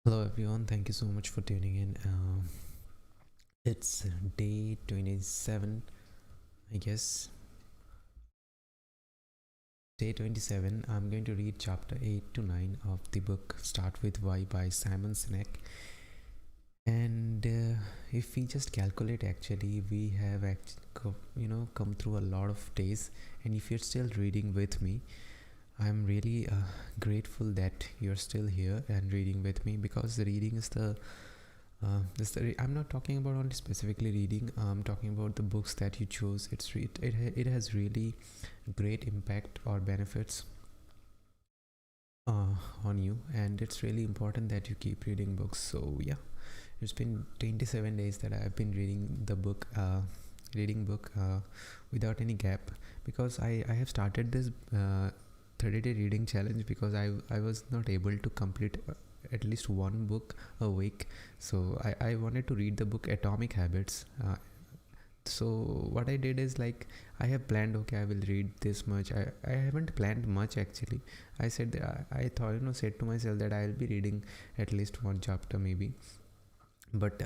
Hello everyone, thank you so much for tuning in. It's day 27, I guess. Day 27, I'm going to read chapter 8 to 9 of the book Start With Why by Simon Sinek. And if we just calculate, actually, we have come through a lot of days. And if you're still reading with me, I'm really grateful that you're still here and reading with me, because reading is I'm not talking about only specifically reading. I'm talking about the books that you chose. It has really great impact or benefits on you, and it's really important that you keep reading books. So yeah, it's been 27 days that I've been reading the book, without any gap, because I have started this 30-day reading challenge because I was not able to complete at least one book a week. So I wanted to read the book Atomic Habits. So what I did is, like, I have planned, okay, I will read this much. I haven't planned much, actually. I said that I thought, said to myself that I'll be reading at least one chapter maybe. But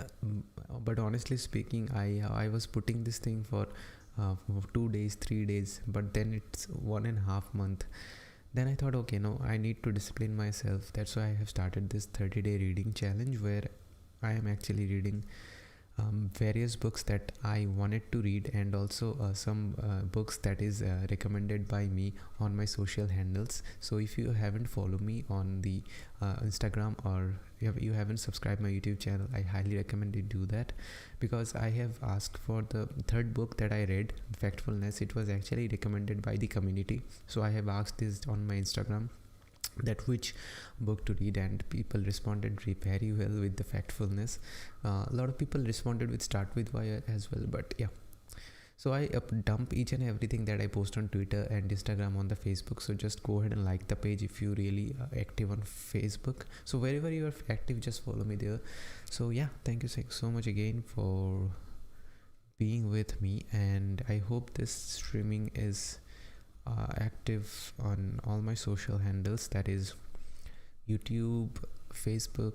honestly speaking, I was putting this thing for 2 days, 3 days, but then it's 1.5 month. Then I thought, okay, no, I need to discipline myself. That's why I have started this 30-day reading challenge, where I am actually reading various books that I wanted to read, and also some books that is recommended by me on my social handles. So if you haven't followed me on the Instagram, or you haven't subscribed my YouTube channel, I highly recommend you do that, because I have asked for the third book that I read, Factfulness. It was actually recommended by the community, so I have asked this on my Instagram, that which book to read, and people responded very well with the Factfulness. A lot of people responded with Start With Why as well, but yeah. So I dump each and everything that I post on Twitter and Instagram on the Facebook. So just go ahead and like the page if you really active on Facebook. So wherever you are active, just follow me there. So yeah, thank you so much again for being with me, and I hope this streaming is active on all my social handles, that is YouTube, Facebook,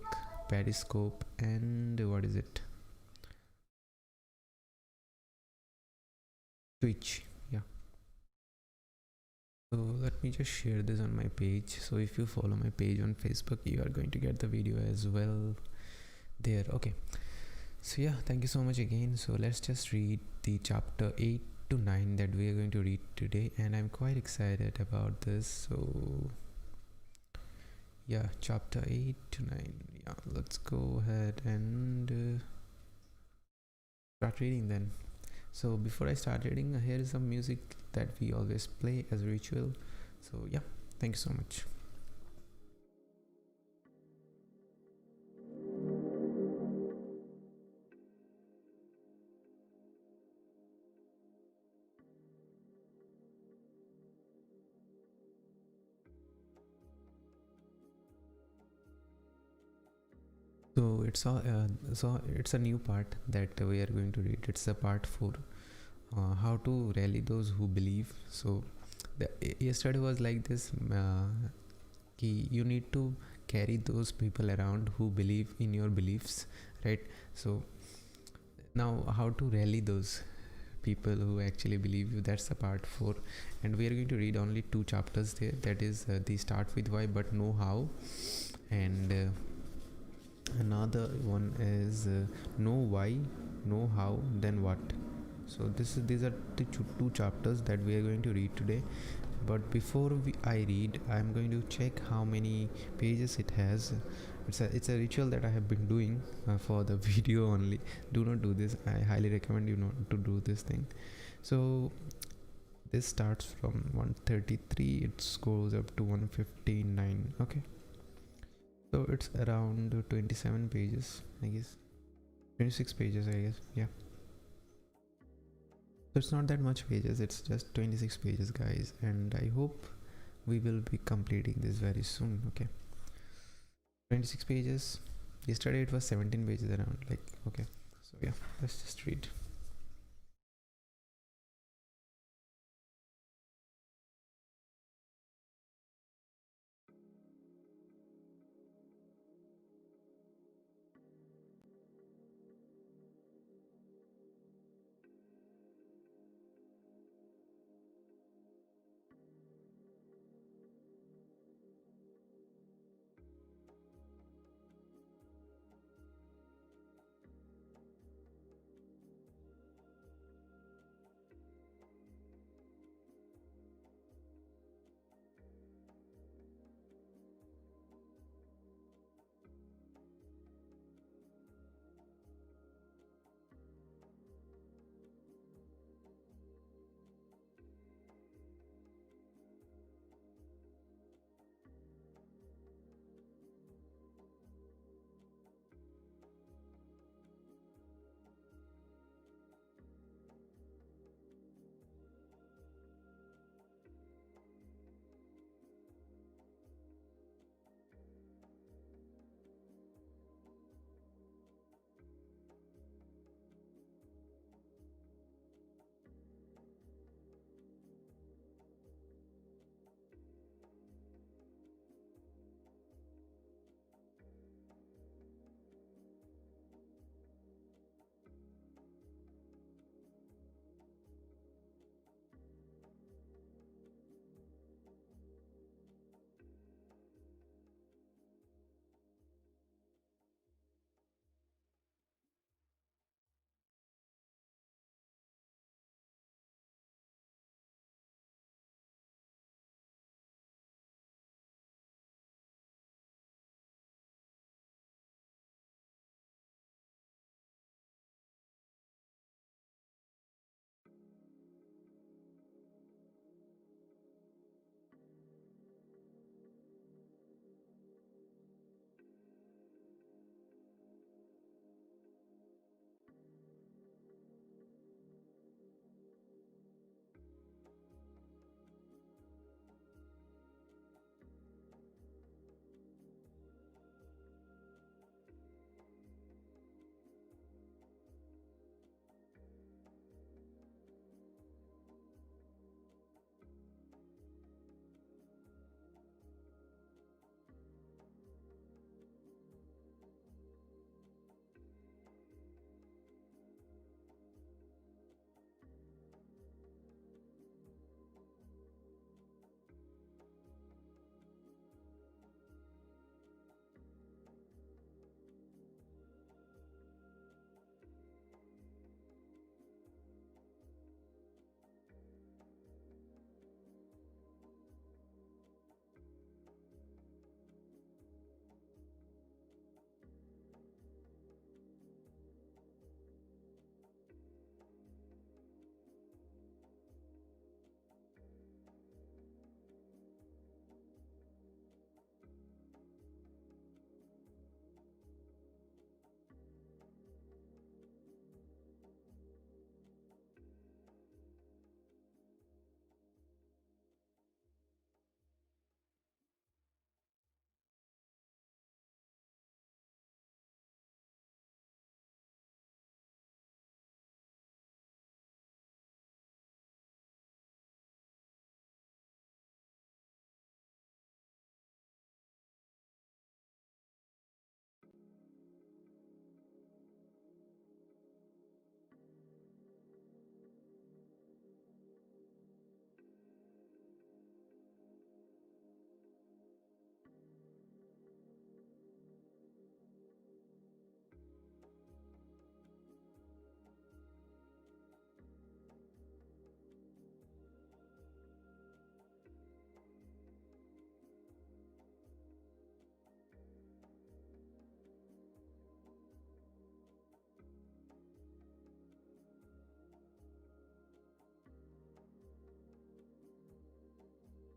Periscope, and what is it, Twitch. Yeah, so let me just share this on my page. So if you follow my page on Facebook, you are going to get the video as well there. Okay, so yeah, thank you so much again. So let's just read the chapter 8 to 9 that we are going to read today, and I'm quite excited about this. So yeah, chapter 8 to 9. Yeah, let's go ahead and start reading then. So before I start reading, here is some music that we always play as a ritual. So yeah, thank you so much. So it's a new part that we are going to read. It's a part 4, how to rally those who believe. So yesterday was like this, you need to carry those people around who believe in your beliefs, right? So now, how to rally those people who actually believe you, that's the part 4, and we are going to read only 2 chapters there, that is the Start With Why but Know How, and another one is Know Why, Know How, Then What. So these are the two chapters that we are going to read today. But before I read, I'm going to check how many pages it has. It's a ritual that I have been doing for the video only. Do not do this. I highly recommend you not to do this thing. So this starts from 133. It goes up to 159. Okay. So it's around 27 pages, I guess. 26 pages, I guess. Yeah. So it's not that much pages. It's just 26 pages, guys. And I hope we will be completing this very soon. Okay. 26 pages. Yesterday it was 17 pages around. Like, okay. So yeah, let's just read.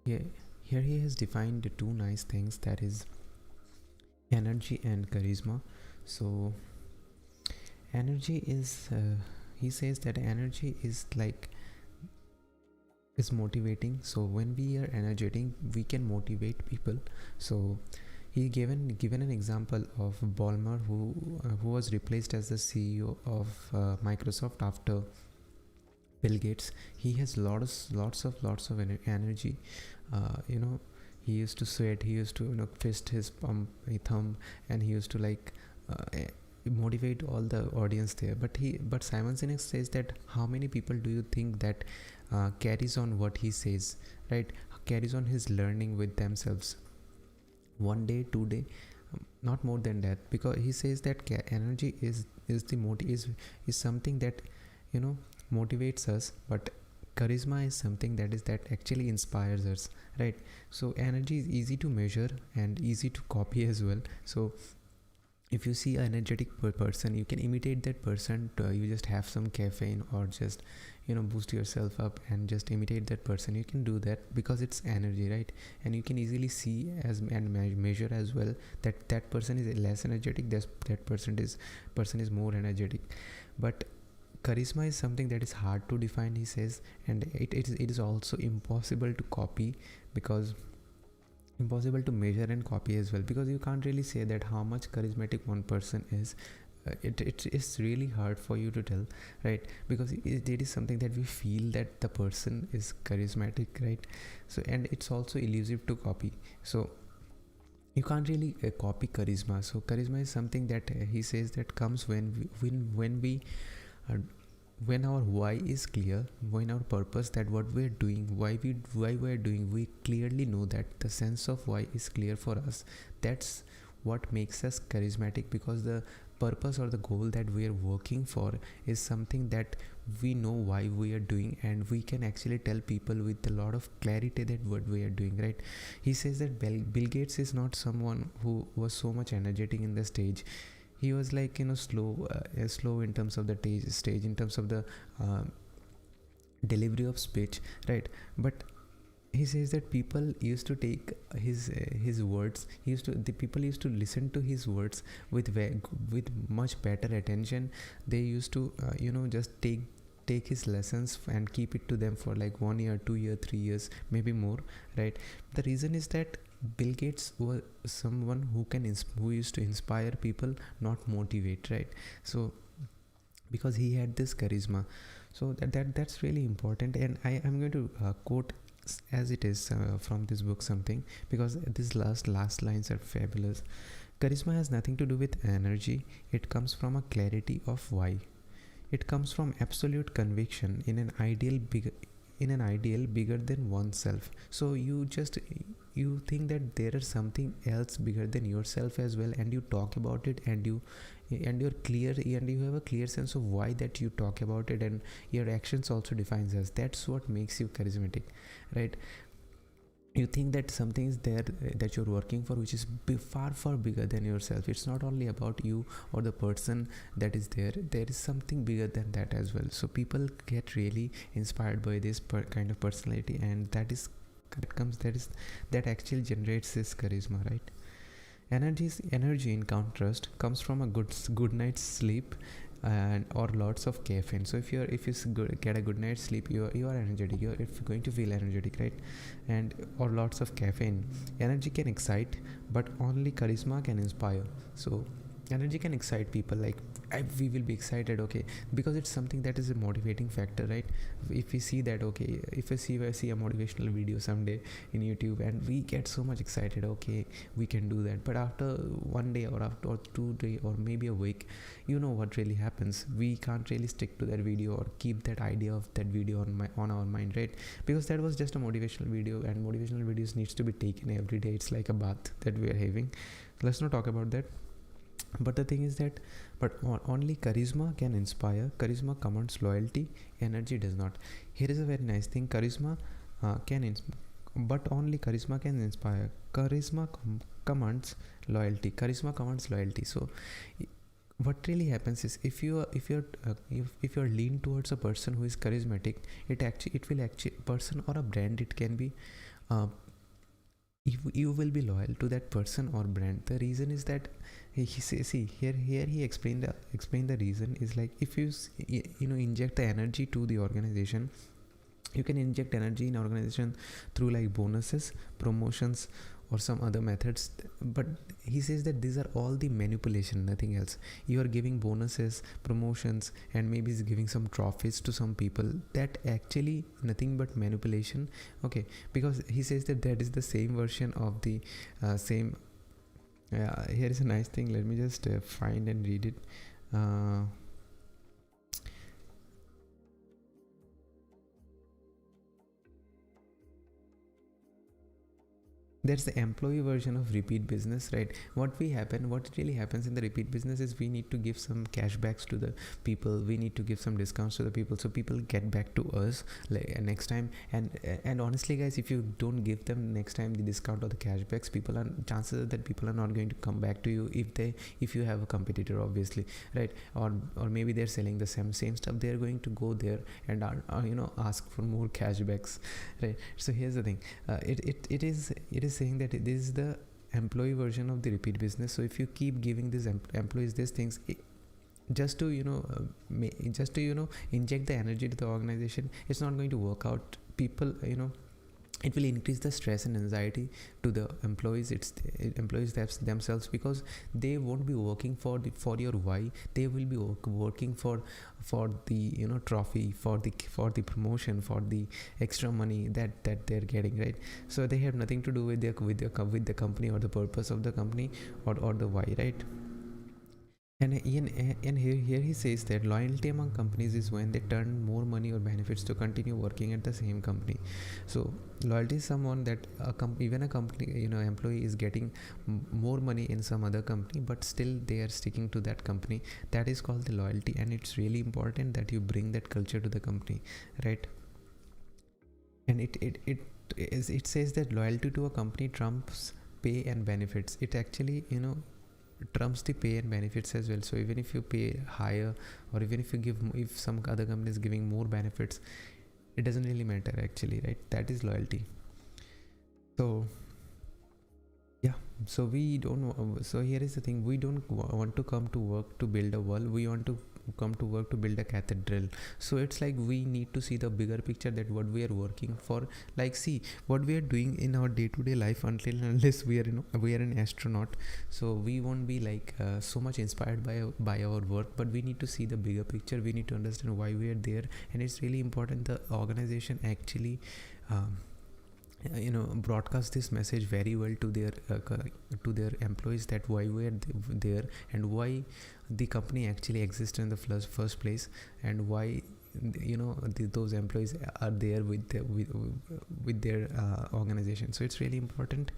Yeah, here he has defined the two nice things, that is energy and charisma. So energy is he says that energy is like is motivating. So when we are energetic, we can motivate people. So he given an example of Ballmer, who was replaced as the CEO of Microsoft after Bill Gates. He has lots of energy. You know, he used to sweat. He used to fist his thumb, and he used to motivate all the audience there. But Simon Sinek says that how many people do you think that carries on what he says, right? Carries on his learning with themselves. 1 day, 2 day, not more than that, because he says that energy is something that motivates us, but charisma is something that actually inspires us, right? So energy is easy to measure and easy to copy as well. So if you see an energetic person, you can imitate that person. You just have some caffeine or just boost yourself up and just imitate that person. You can do that because it's energy, right? And you can easily see and measure as well that person is less energetic, that person is more energetic. But charisma is something that is hard to define, he says, and it is also impossible to copy, because impossible to measure and copy as well, because you can't really say that how much charismatic one person is. It's really hard for you to tell, right? Because it is something that we feel that the person is charismatic, right? So, and it's also elusive to copy. So you can't really copy charisma. So charisma is something that he says that comes when we when our why is clear, when our purpose, that what we're doing, why we're doing, we clearly know that the sense of why is clear for us. That's what makes us charismatic, because the purpose or the goal that we are working for is something that we know why we are doing, and we can actually tell people with a lot of clarity that what we are doing, right? He says that Bill Gates is not someone who was so much energetic in the stage. He was slow in terms of the stage, in terms of the delivery of speech, right? But he says that people used to take his words. The people used to listen to his words with much better attention. They used to just take his lessons and keep it to them for like 1 year, 2 year, 3 years, maybe more, right? The reason is that Bill Gates was someone who used to inspire people, not motivate, right? So because he had this charisma, so that's really important. And I am going to quote as it is from this book something, because these last lines are fabulous. Charisma has nothing to do with energy. It comes from a clarity of why. It comes from absolute conviction in an ideal bigger than oneself. So you think that there is something else bigger than yourself as well, and you talk about it, and you're clear, and you have a clear sense of why that you talk about it, and your actions also defines us. That's what makes you charismatic, right? You think that something is there that you're working for, which is far bigger than yourself. It's not only about you or the person that is there is something bigger than that as well. So people get really inspired by this kind of personality, and that actually generates this charisma, right? Energy in contrast comes from a good night's sleep and or lots of caffeine. So if you get a good night's sleep, you are energetic. You're going to feel energetic, right? And or lots of caffeine. Energy can excite, but only charisma can inspire. So energy can excite people, like we will be excited, okay, because it's something that is a motivating factor, right? If we see that, okay, if I see a motivational video someday in YouTube, and we get so much excited, okay, we can do that. But after 1 day or after 2 days or maybe a week, what really happens, we can't really stick to that video or keep that idea of that video on our mind, right? Because that was just a motivational video, and motivational videos needs to be taken every day. It's like a bath that we are having. Let's not talk about that. But the thing is that only charisma can inspire. Charisma commands loyalty, energy does not. Here is a very nice thing. Charisma but only charisma can inspire. Charisma commands loyalty. So what really happens is, if you're lean towards a person who is charismatic, it will actually person or a brand, it can be, uh, you will be loyal to that person or brand. The reason is that he say, see here he explained the reason is like, if you inject the energy to the organization. You can inject energy in organization through like bonuses, promotions, or some other methods, but he says that these are all the manipulation, nothing else. You are giving bonuses, promotions, and maybe is giving some trophies to some people, that actually nothing but manipulation. Okay, because he says that that is the same version of the same. Here is a nice thing, let me just find and read it. uh, that's the employee version of repeat business, right? What really happens in the repeat business is we need to give some cashbacks to the people, we need to give some discounts to the people, so people get back to us like next time. And honestly guys, if you don't give them next time the discount or the cashbacks, people are chances are that people are not going to come back to you if you have a competitor, obviously, right? Or maybe they're selling the same stuff, they're going to go there and ask for more cashbacks, right? So here's the thing, it is saying that this is the employee version of the repeat business. So if you keep giving these employees these things, just to inject the energy to the organization, it's not going to work out. People, it will increase the stress and anxiety to the employees. Employees themselves, because they won't be working for your why. They will be working for the trophy, for the promotion, for the extra money that they're getting, right? So they have nothing to do with the company or the purpose of the company, or the why, right? And here he says that loyalty among companies is when they turn more money or benefits to continue working at the same company. So loyalty is someone that even a company, employee is getting more money in some other company, but still they are sticking to that company. That is called the loyalty, and it's really important that you bring that culture to the company, right? And it says that loyalty to a company trumps pay and benefits. It actually trumps the pay and benefits as well. So even if you pay higher, or even if some other company is giving more benefits, it doesn't really matter actually, right? That is loyalty. So yeah, so we don't so here is the thing, we don't want to come to work to build a wall, we want to come to work to build a cathedral. So it's like we need to see the bigger picture, that what we are working for, like see what we are doing in our day-to-day life, until and unless we are an astronaut. So we won't be like so much inspired by our work, but we need to see the bigger picture, we need to understand why we are there. And it's really important the organization actually um, broadcast this message very well to their employees, that why we are there, and why the company actually exists in the first place, and why those employees are there with their organization. So it's really important.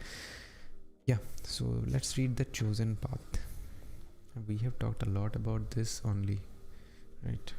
Yeah, so let's read the chosen path. We have talked a lot about this only, right?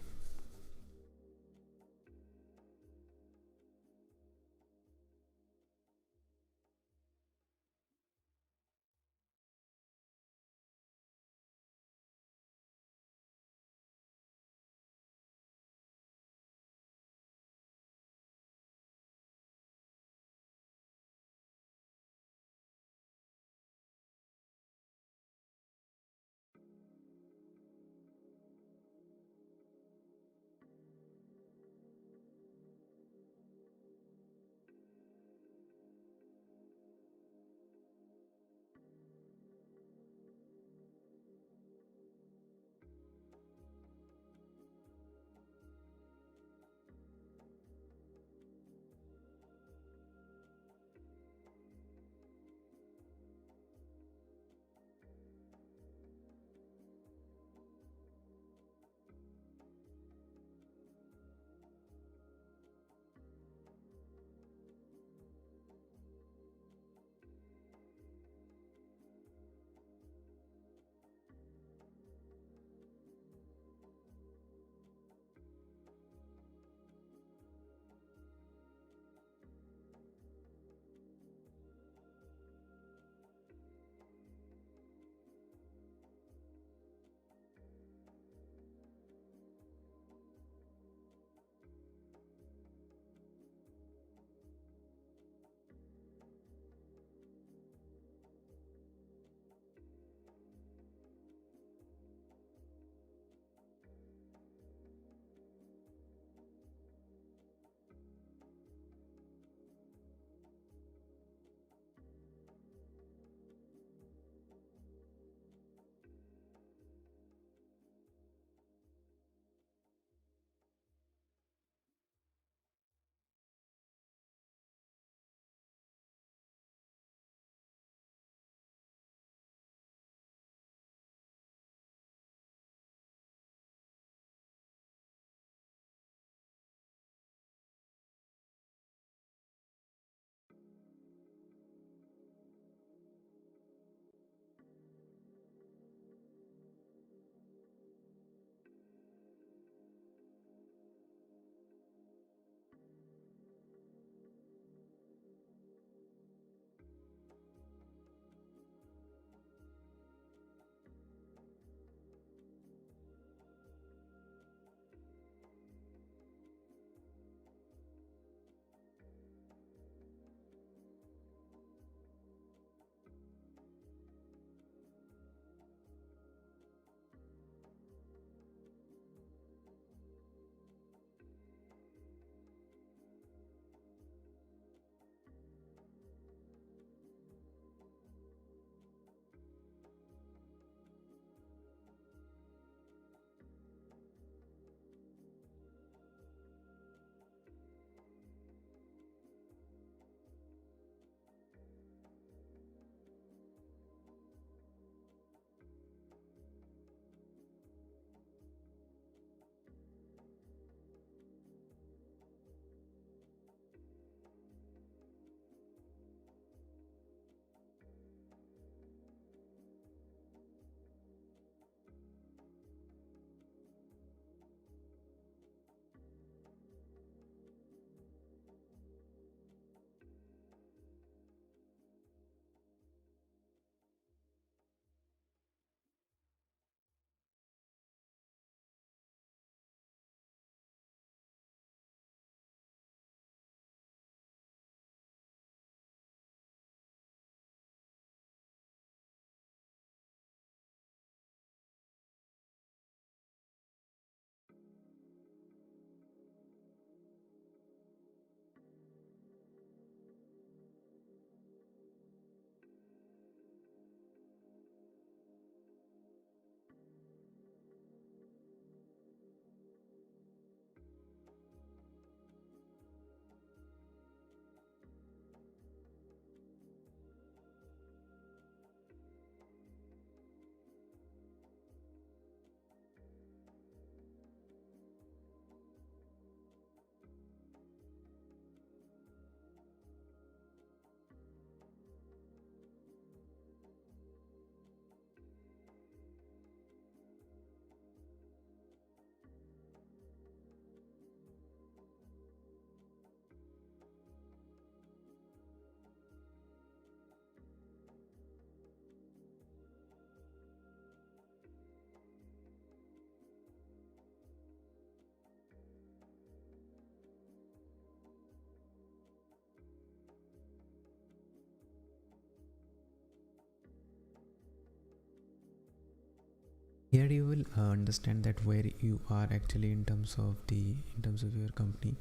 Here you will understand that where you are actually in terms of your company.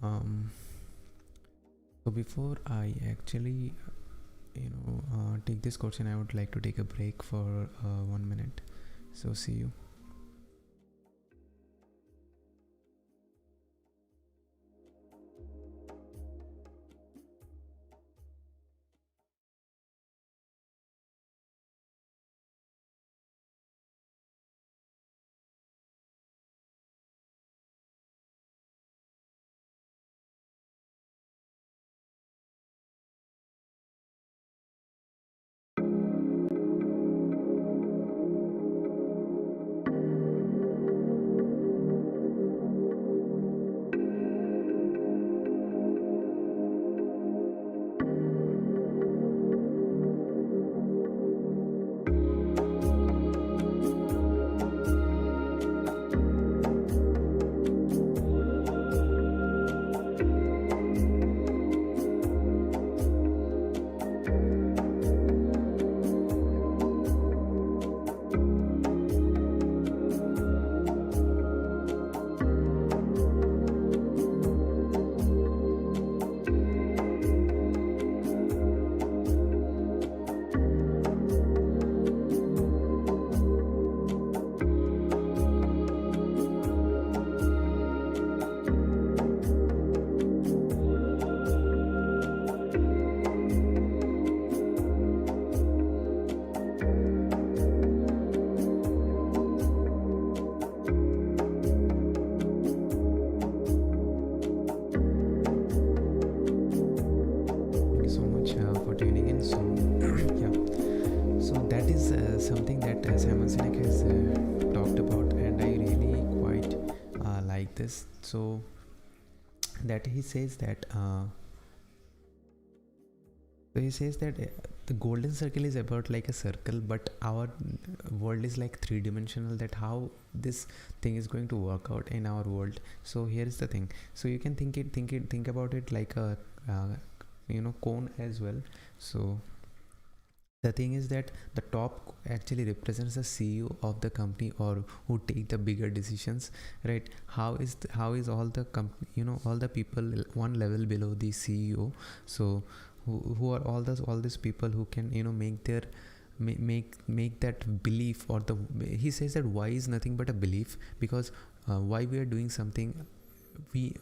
um, so before I actually take this question, I would like to take a break for 1 minute. So see you. So much for tuning in. So yeah, so that is something that Simon Sinek has talked about, and I really quite like this. So that he says that the golden circle is about like a circle, but our world is like three-dimensional. That how this thing is going to work out in our world. So here is the thing. So you can think about it like a cone as well. So the thing is that the top actually represents the CEO of the company, or who take the bigger decisions, right? How is all the all the people one level below the CEO. So who are all these people who can make that belief, or he says that why is nothing but a belief, because why we are doing something, we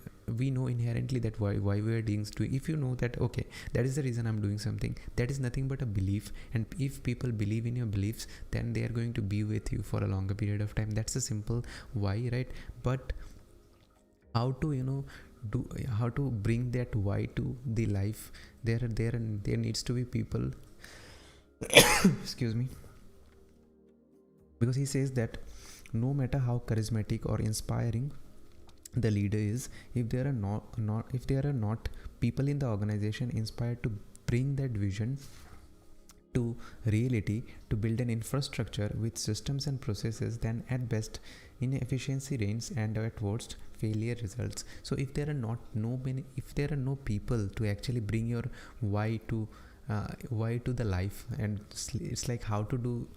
know inherently that why we are doing. If you know that, okay, that is the reason I'm doing something, that is nothing but a belief. And if people believe in your beliefs, then they are going to be with you for a longer period of time. That's a simple why, right? But how to how to bring that why to the life, there needs to be people excuse me, because he says that no matter how charismatic or inspiring the leader is, if there are not people in the organization inspired to bring that vision to reality, to build an infrastructure with systems and processes, then at best inefficiency reigns, and at worst failure results. So if there are if there are no people to actually bring your why to the life, and it's like how to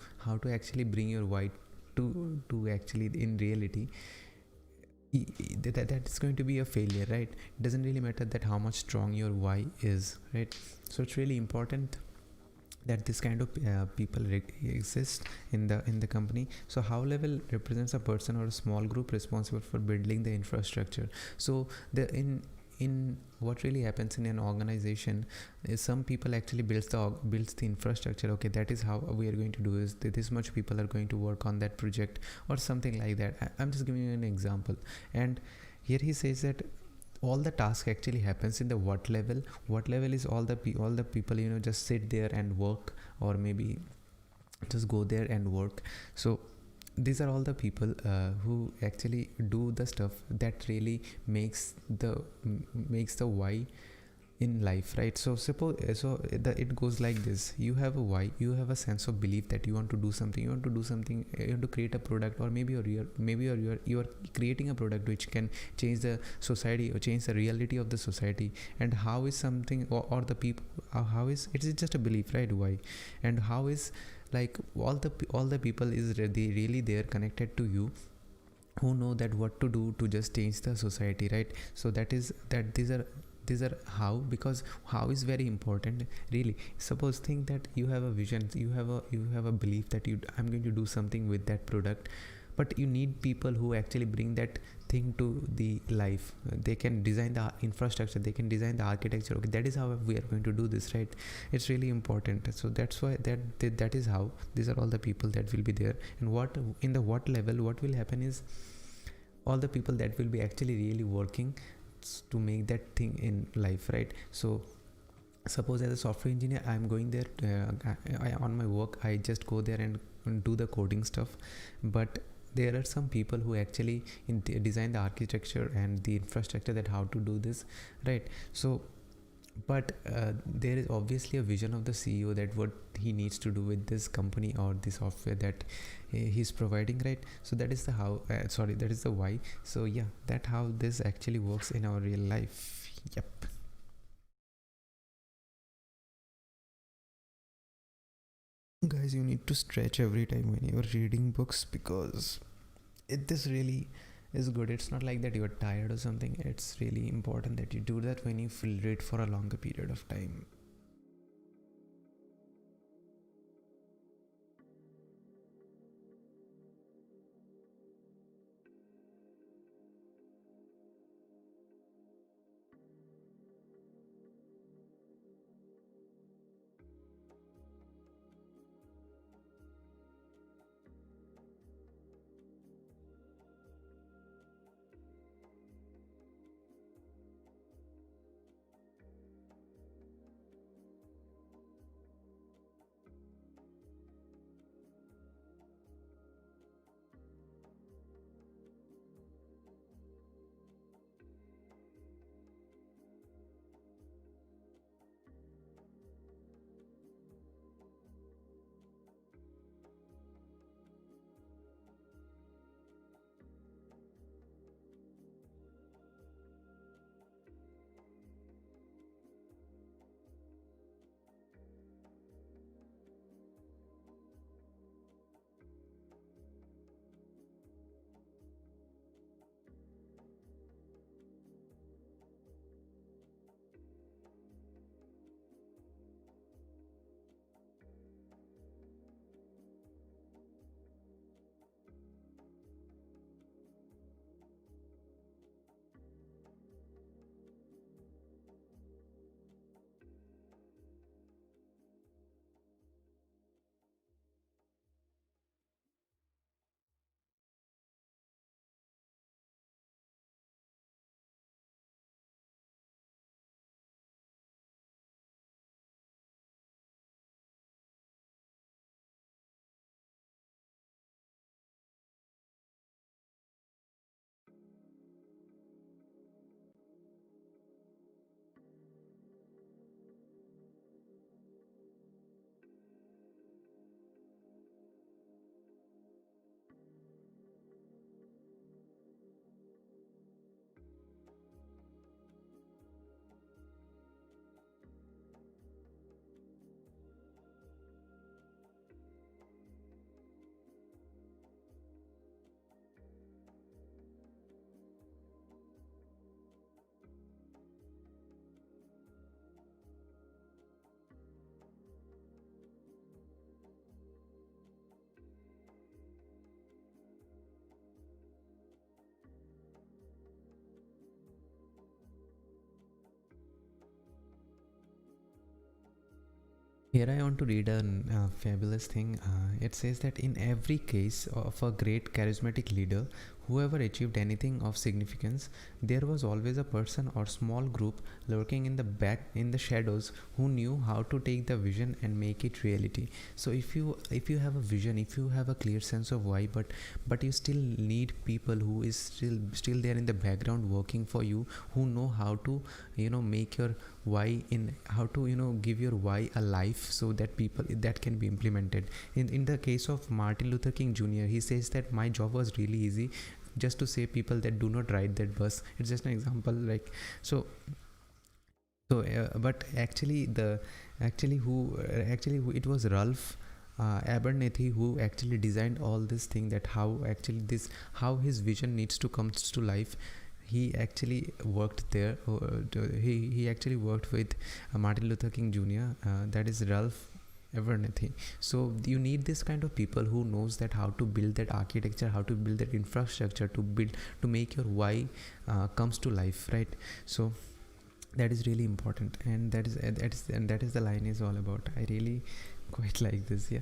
actually bring your why to actually in reality, that is going to be a failure, right? It doesn't really matter that how much strong your why is, right? So it's really important that this kind of people exist in the company. So how level represents a person or a small group responsible for building the infrastructure. So in what really happens in an organization is some people actually builds the infrastructure. Okay, that is how we are going to do is this much people are going to work on that project or something like that. I'm just giving you an example. And here he says that all the task actually happens in the what level is all the people just sit there and work, or maybe just go there and work. So these are all the people who actually do the stuff that really makes the why in life, right? So suppose it goes like this. You have a why, you have a sense of belief that you want to do something, you want to create a product, or maybe you are creating a product which can change the society or change the reality of the society. And how is something or the people, how is it is just a belief, right? Why? And how is like all the people is really there connected to you, who know that what to do to just change the society, right? So that is that these are how, because how is very important really. Suppose think that you have a vision, you have a belief that I'm going to do something with that product, but you need people who actually bring that thing to the life. They can design the infrastructure, they can design the architecture. Okay, that is how we are going to do this, right? It's really important. So that's why that is how these are all the people that will be there. And what in the what level, what will happen is all the people that will be actually really working to make that thing in life, right? So suppose as a software engineer, I'm going there on my work, I just go there and do the coding stuff, but there are some people who actually design the architecture and the infrastructure, that how to do this, right? So but there is obviously a vision of the CEO, that what he needs to do with this company or the software that he's providing, right? So that is the how, that is the why. So yeah, that how this actually works in our real life. Yep. Guys, you need to stretch every time when you're reading books, because this really is good. It's not like that you're tired or something. It's really important that you do that when you read for a longer period of time. Here I want to read a fabulous thing. It says that in every case of a great charismatic leader, whoever achieved anything of significance, there was always a person or small group lurking in the back, in the shadows, who knew how to take the vision and make it reality. So if you have a vision, if you have a clear sense of why, but you still need people who is still there in the background working for you, who know how to make your why, in how to give your why a life, so that people that can be implemented. In the case of Martin Luther King Jr., he says that my job was really easy, just to say people that do not ride that bus. It's just an example, like so. But actually who it was Ralph Abernethy, who actually designed all this thing, that how his vision needs to come to life. He actually worked there. He actually worked with Martin Luther King Jr. That is Ralph Abernethy. So you need this kind of people who knows that how to build that architecture, how to build that infrastructure, to make your why comes to life, right? So that is really important, and that is the line is all about. I really quite like this. Yeah.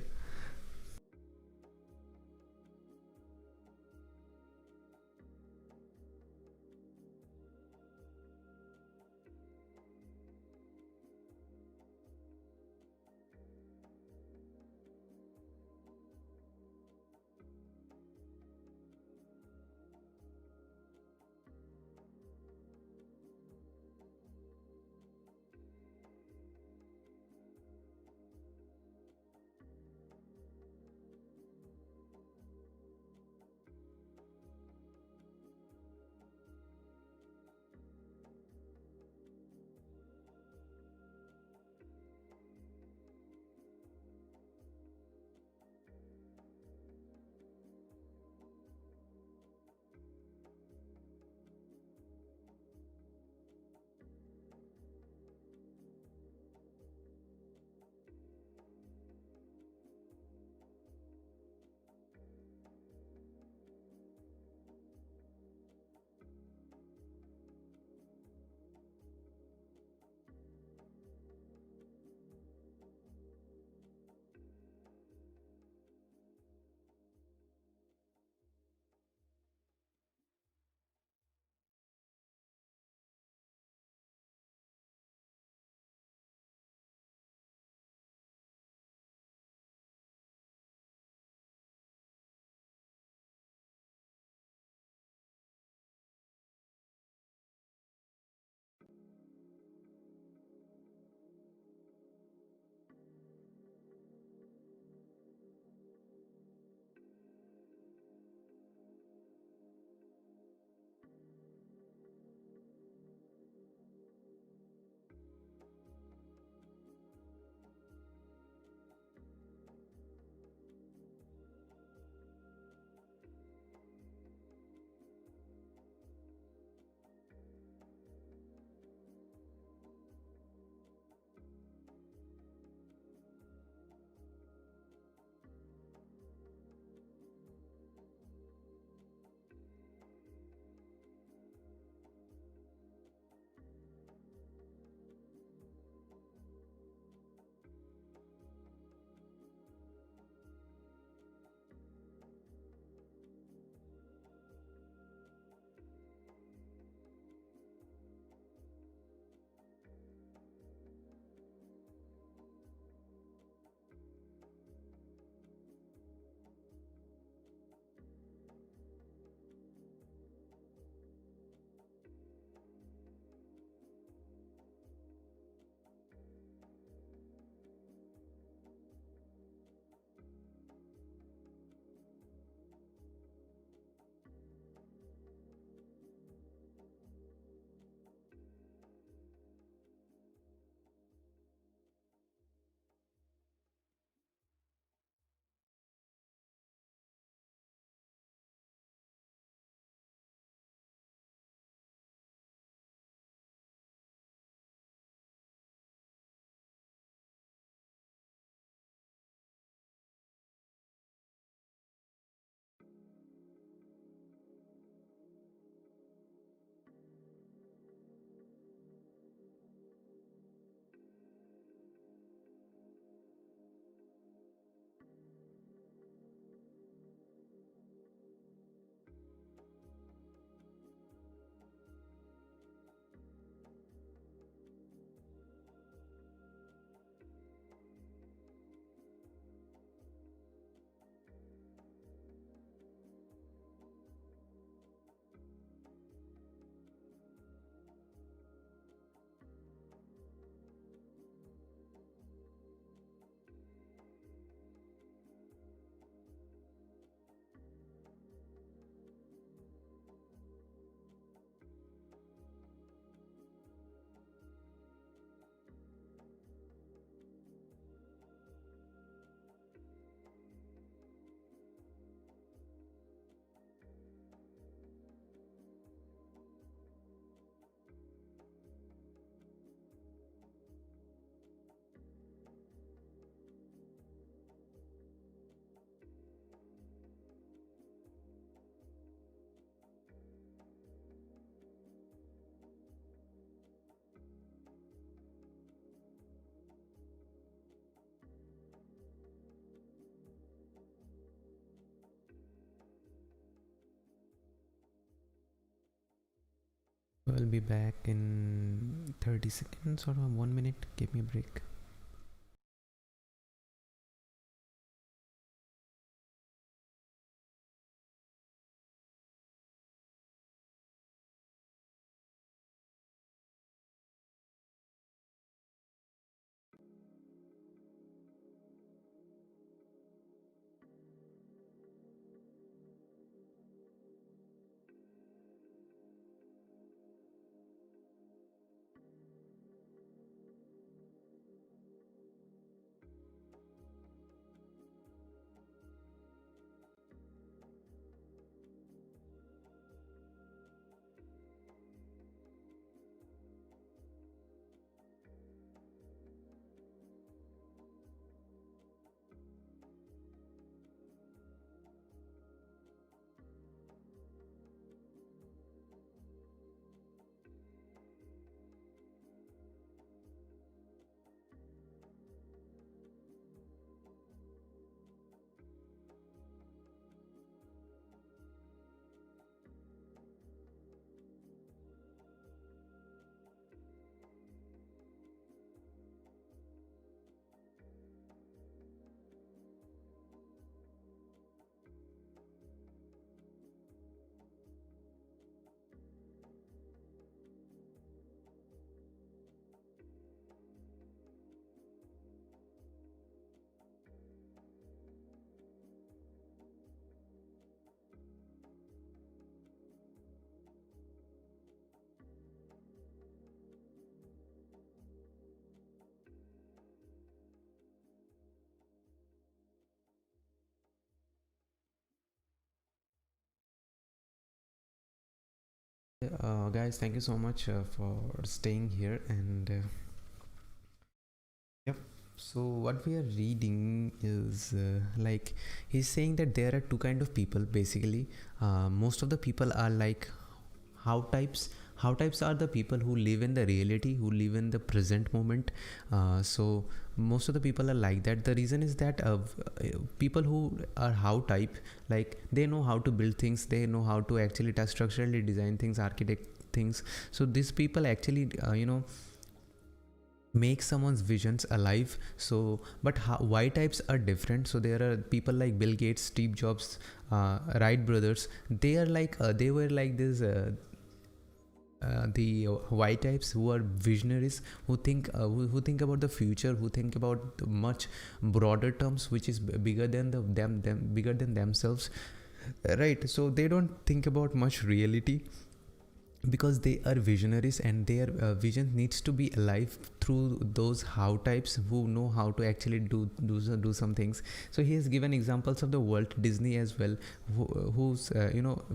So I'll be back in 30 seconds or 1 minute. Give me a break. Guys, thank you so much for staying here. And yep. So what we are reading is like he's saying that there are two kind of people basically. Most of the people are like how types. How types are the people who live in the reality, who live in the present moment. So most of the people are like that. The reason is that people who are how type, like they know how to build things, they know how to actually structurally design things, architect things. So these people actually make someone's visions alive. So but Y types are different. So there are people like Bill Gates, Steve Jobs, Wright brothers. They are like they were like this the Y types who are visionaries, who think about the future, who think about much broader terms, which is bigger than them bigger than themselves, right? So they don't think about much reality, because they are visionaries, and their vision needs to be alive through those how types who know how to actually do some things. So he has given examples of the Walt Disney as well, who's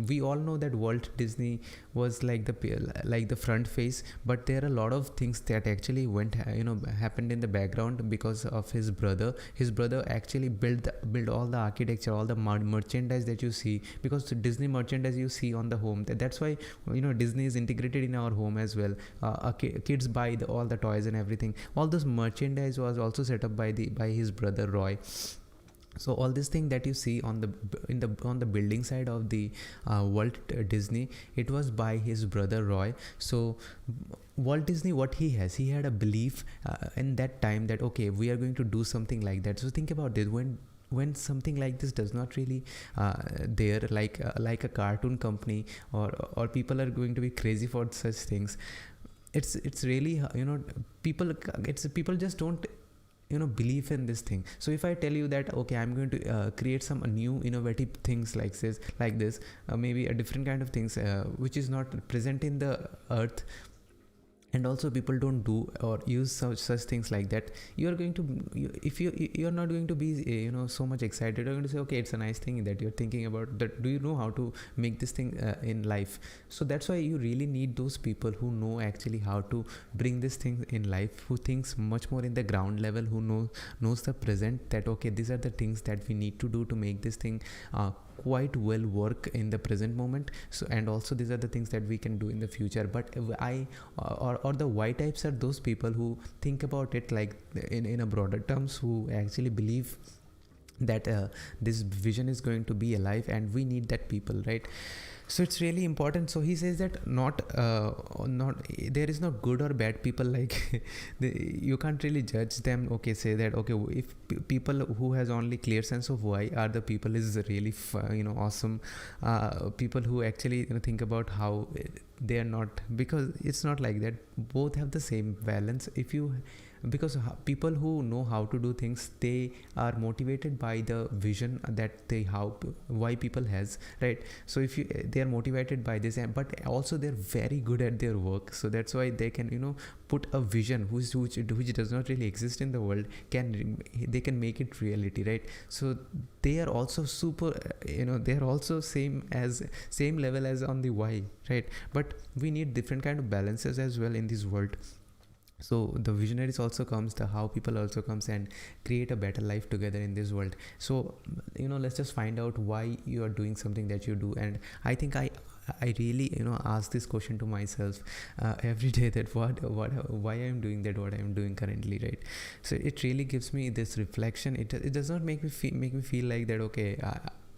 we all know that Walt Disney was like the front face, but there are a lot of things that actually happened in the background because of his brother. His brother actually built all the architecture, all the merchandise that you see, because the Disney merchandise you see on the home, that's why Disney is integrated in our home as well. Kids buy all the toys and everything. All this merchandise was also set up by his brother Roy. So all this thing that you see on the building side of the Walt Disney, it was by his brother Roy. So Walt Disney, what he had a belief in that time that okay, we are going to do something like that. So think about it, when something like this does not really there, like a cartoon company, or people are going to be crazy for such things. It's really people just don't believe in this thing. So if I tell you that okay, I'm going to create some new innovative things like this, maybe a different kind of things which is not present in the earth, and also people don't do or use such things like that, you're going to you're not going to be so much excited. You're going to say okay, it's a nice thing that you're thinking about, that do you know how to make this thing in life? So that's why you really need those people who know actually how to bring this thing in life, who thinks much more in the ground level, who knows the present, that okay, these are the things that we need to do to make this thing quite well work in the present moment. So and also these are the things that we can do in the future. But or the Y types are those people who think about it like in a broader terms, who actually believe that this vision is going to be alive, and we need that people, right? So it's really important. So he says that not there is no good or bad people, like you can't really judge them. Okay, say that okay, if people who has only clear sense of why are the people is really awesome. People who actually think about how they are not, because it's not like that. Both have the same balance. If you because people who know how to do things, they are motivated by the vision that they how why people has, right? So if you they are motivated by this, but also they're very good at their work, so that's why they can put a vision which does not really exist in the world, they can make it reality, right? So they are also super, they are also same level as on the why, right? But we need different kind of balances as well in this world. So the visionaries also comes, the how people also comes and create a better life together in this world. So let's just find out why you are doing something that you do. And I think I really ask this question to myself every day, that why I'm doing that, what I'm doing currently, right? So it really gives me this reflection. It does not make me feel like that okay,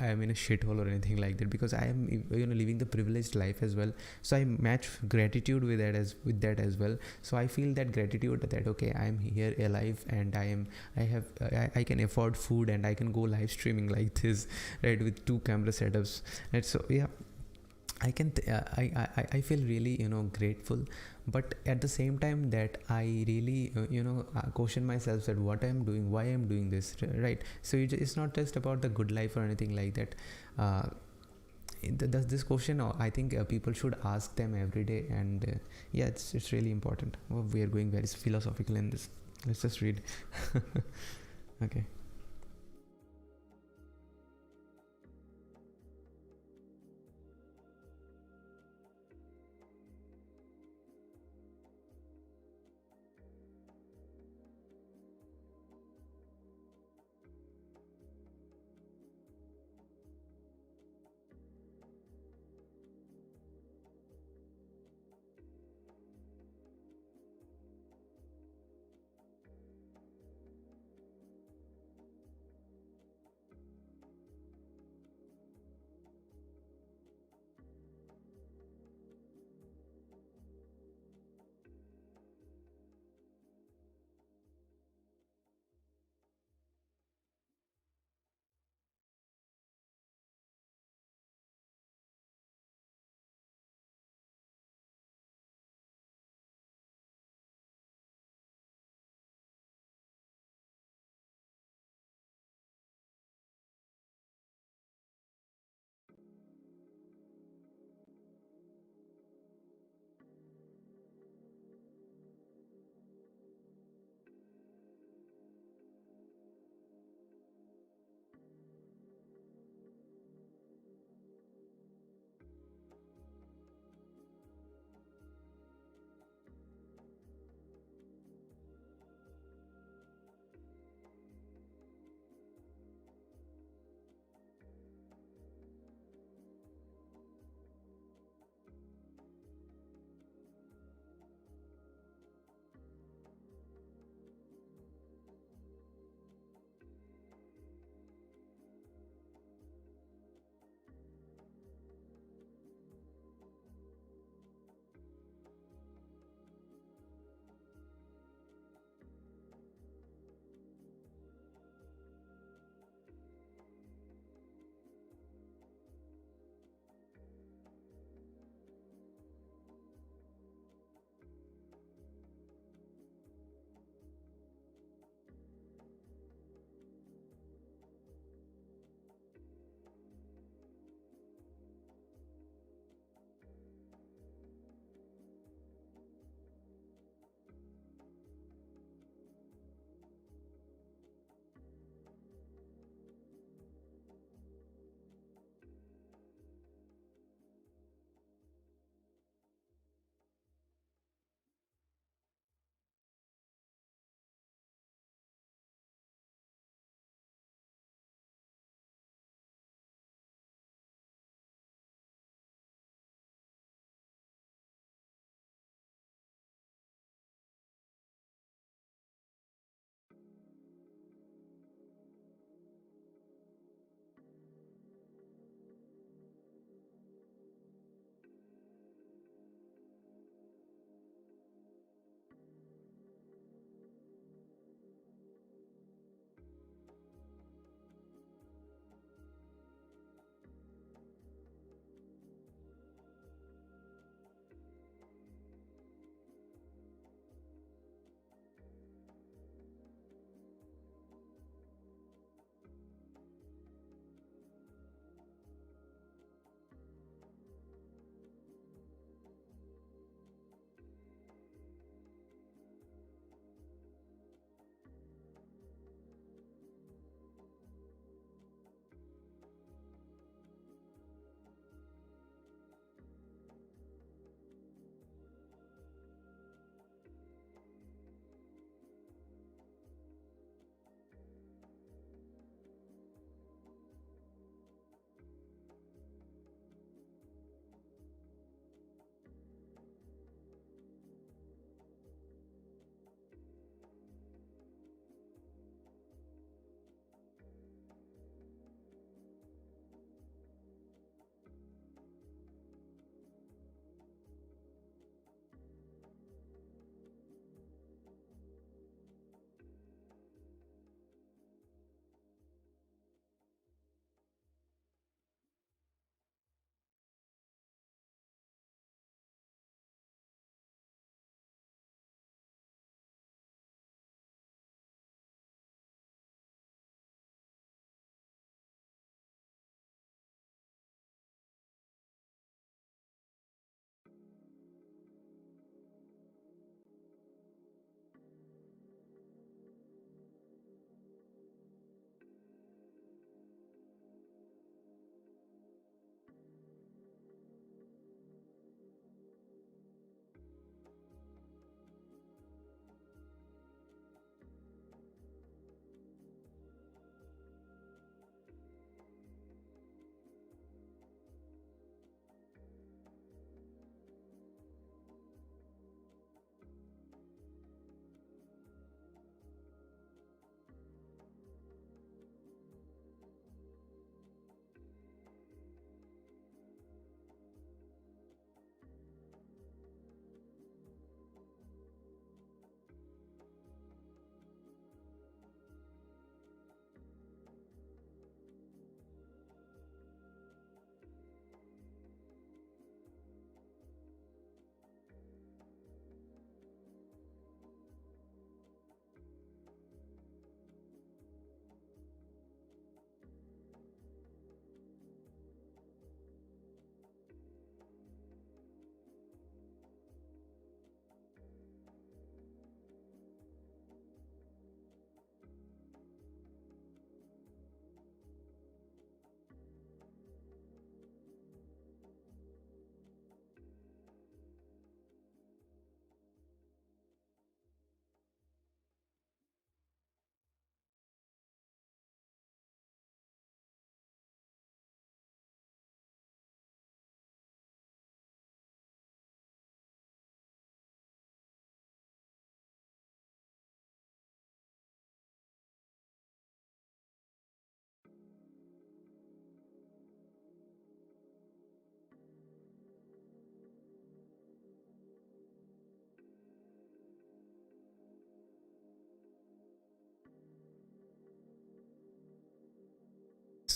I am in a shithole or anything like that, because I am living the privileged life as well. So I match gratitude with that as well. So I feel that gratitude, that okay, I am here alive, and I can afford food, and I can go live streaming like this, right, with 2 camera setups. And so yeah, I can I feel really grateful. But at the same time that I really question myself that what I'm doing, why I'm doing this, right? So it's not just about the good life or anything like that. This question, I think people should ask them every day. And yeah, it's really important. We are going very philosophical in this. Let's just read. Okay.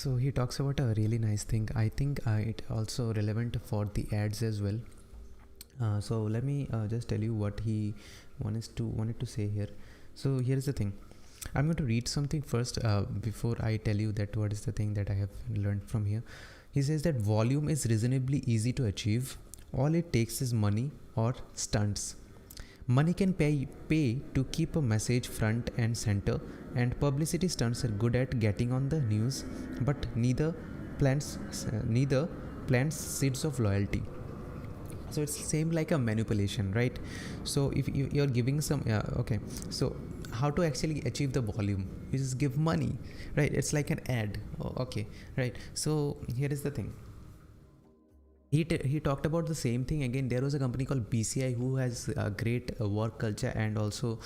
So he talks about a really nice thing. I think it also relevant for the ads as well. So let me just tell you what he wanted to say here. So here's the thing. I'm going to read something first before I tell you that what is the thing that I have learned from here. He says that volume is reasonably easy to achieve. All it takes is money or stunts. Money can pay to keep a message front and center, and publicity stunts are good at getting on the news, but plants plants seeds of loyalty. So it's same like a manipulation, right? So if you're giving some okay, so how to actually achieve the volume? You just give money, right? It's like an ad. Okay, right? So here is the thing. He talked about the same thing again. There was a company called BCI who has a great work culture and also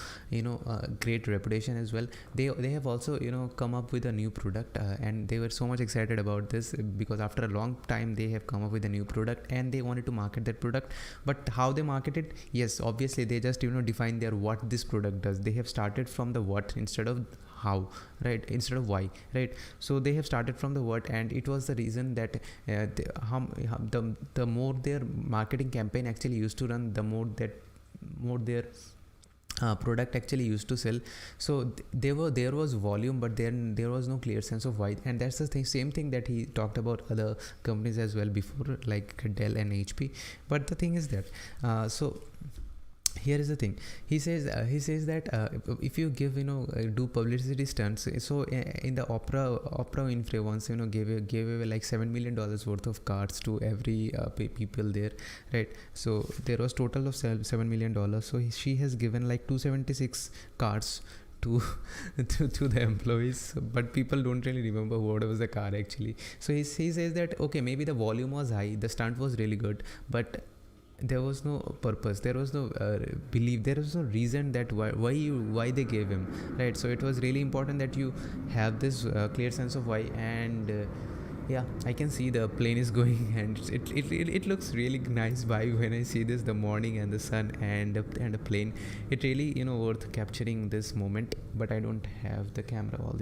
great reputation as well. They have also come up with a new product and they were so much excited about this because after a long time they have come up with a new product and they wanted to market that product. But how they market it? Yes, obviously they just define their what this product does. They have started from the what instead of how, right? Instead of why, right? So they have started from the what, and it was the reason that the more their marketing campaign actually used to run, the more their product actually used to sell. So there was volume, but then there was no clear sense of why. And that's the same thing that he talked about other companies as well before, like Dell and HP. But the thing is that so here is the thing. He says that if you give do publicity stunts. So in the Oprah Winfrey once gave away like $7 million worth of cards to every people there, right? So there was total of $7 million. So she has given like 276 cards to the employees, but people don't really remember what was the car actually. So he says that okay, maybe the volume was high, the stunt was really good, but there was no purpose, there was no belief, there was no reason that why they gave him, right? So it was really important that you have this clear sense of why. And yeah, I can see the plane is going and it looks really nice vibe when I see this, the morning and the sun and a plane. It really worth capturing this moment, but I don't have the camera. All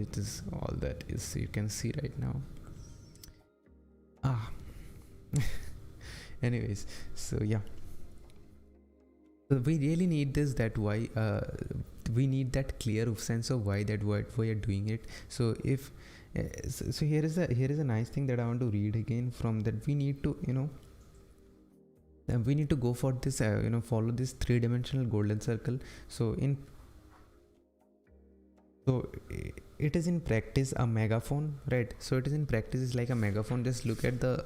that is you can see right now. Anyways, so yeah, so we really need this, that why we need that clear sense of why we are doing it. So if so here is a nice thing that I want to read again from that. We need to go for this follow this 3-dimensional golden circle. So it is in practice a megaphone, right? So it is in practice, it's like a megaphone. Just look at the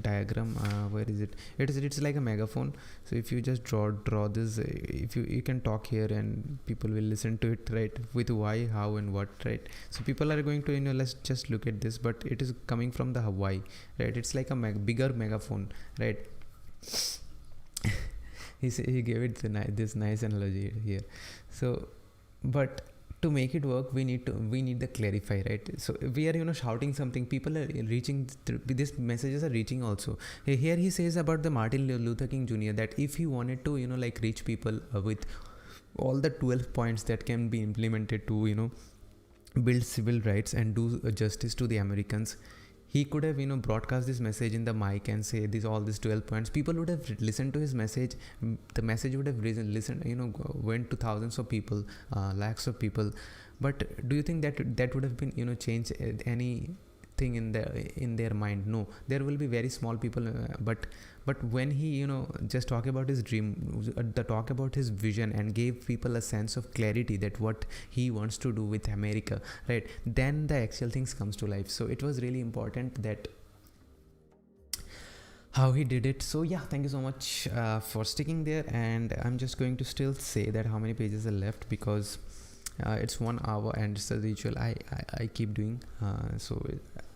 diagram. Where is it? It's like a megaphone. So if you just draw this, if you can talk here and people will listen to it, right? With why, how and what, right? So people are going to let's just look at this, but it is coming from the why, right? It's like a bigger megaphone, right? he gave it this nice analogy here. So but to make it work, we need the clarify, right? So we are shouting something, people are reaching these messages are reaching also. Here he says about the Martin Luther King Jr. that if he wanted to like reach people with all the 12 points that can be implemented to build civil rights and do justice to the Americans, he could have broadcast this message in the mic and say all these 12 points. People would have listened to his message. The message would have listened went to thousands of people, lakhs of people. But do you think that would have been changed anything in their mind? No, there will be very small people, but when he just talk about his dream, talk about his vision and gave people a sense of clarity that what he wants to do with America, right? Then the actual things comes to life. So it was really important that how he did it. So yeah, thank you so much for sticking there, and I'm just going to still say that how many pages are left, because it's 1 hour and it's a ritual I keep doing. So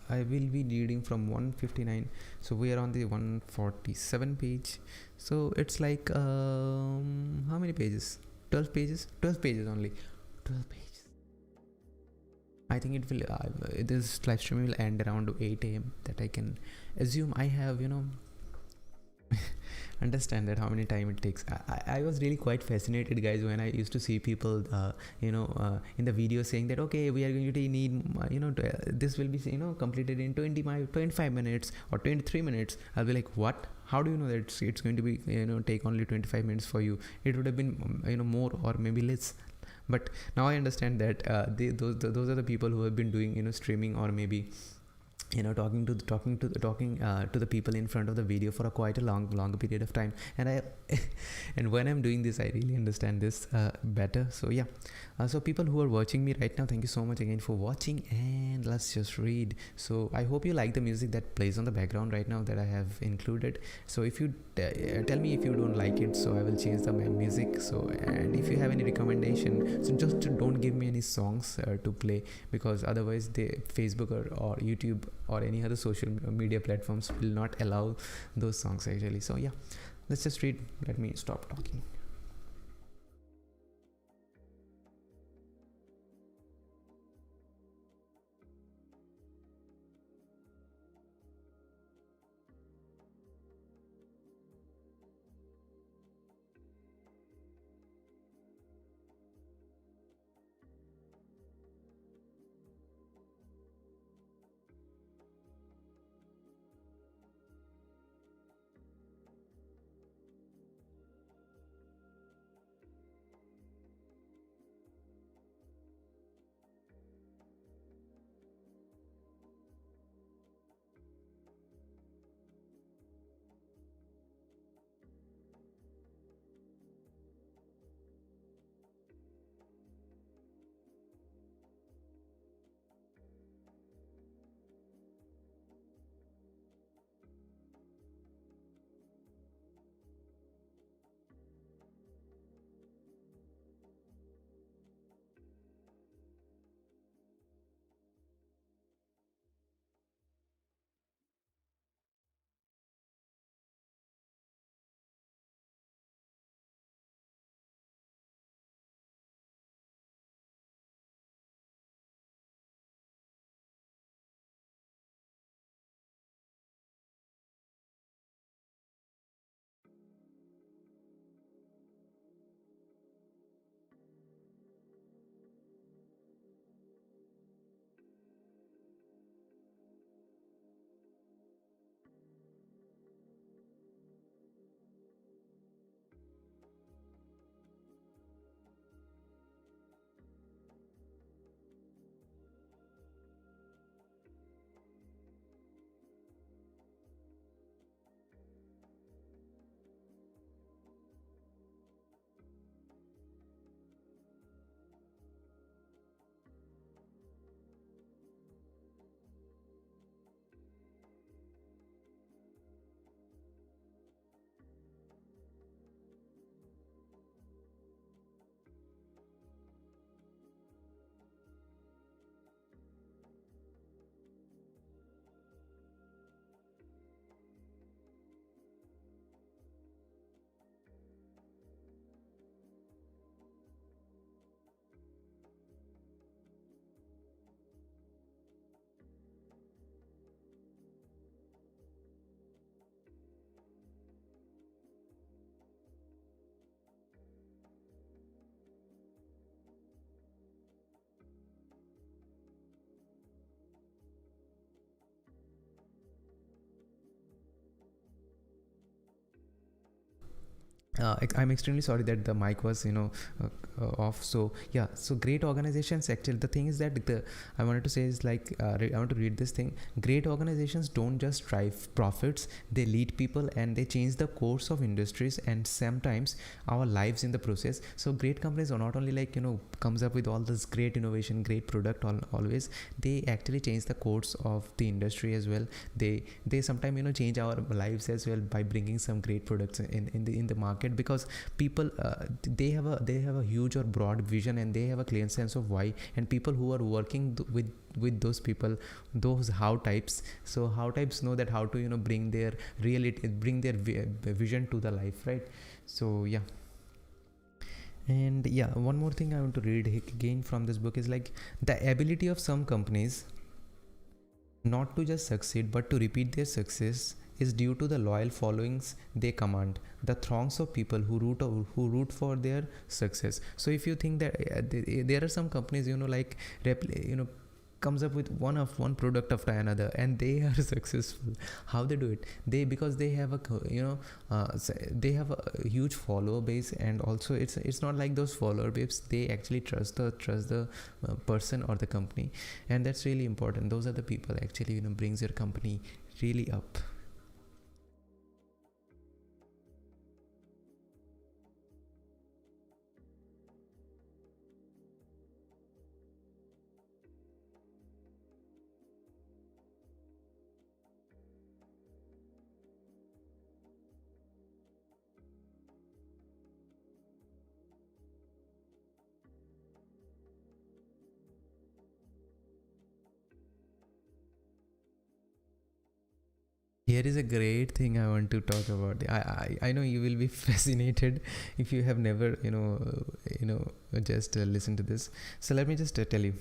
I will be reading from 159. So we are on the 147 page. So it's like how many pages? 12 pages? 12 pages only. 12 pages. I think it will this live stream will end around 8 a.m. that I can assume. I have understand that how many time it takes. I was really quite fascinated, guys, when I used to see people in the video saying that okay, we are going to need this will be completed in 25 minutes or 23 minutes. I'll be like, what? How do you know that it's going to be take only 25 minutes for you? It would have been more or maybe less. But now I understand that those are the people who have been doing streaming, or maybe talking to the people in front of the video for a quite a longer period of time. And I and when I'm doing this, I really understand this better. So yeah, so people who are watching me right now, thank you so much again for watching, and let's just read. So I hope you like the music that plays on the background right now that I have included. So if you tell me if you don't like it, so I will change the music. So, and if you have any recommendation, so just don't give me any songs to play, because otherwise Facebook or YouTube or any other social media platforms will not allow those songs actually. So yeah, let's just read. Let me stop talking. I'm extremely sorry that the mic was off. So yeah, so great organizations, actually the thing is that I wanted to say is like I want to read this thing. Great organizations don't just drive profits, they lead people and they change the course of industries and sometimes our lives in the process. So great companies are not only like comes up with all this great innovation, great product always, they actually change the course of the industry as well. They sometimes change our lives as well by bringing some great products in the market, because people they have a huge or broad vision and they have a clear sense of why, and people who are working with those people, those how types, so how types know that how to bring their vision to the life, right? So yeah. And yeah, one more thing I want to read again from this book is like the ability of some companies not to just succeed but to repeat their success is due to the loyal followings they command, the throngs of people who root for their success. So if you think that there are some companies, like comes up with one product after another and they are successful. How they do it? Because they have they have a huge follower base, and also it's not like those follower base, they actually trust the person or the company, and that's really important. Those are the people actually brings your company really up. Here is a great thing I want to talk about. I know you will be fascinated if you have never just listen to this. So let me just tell you.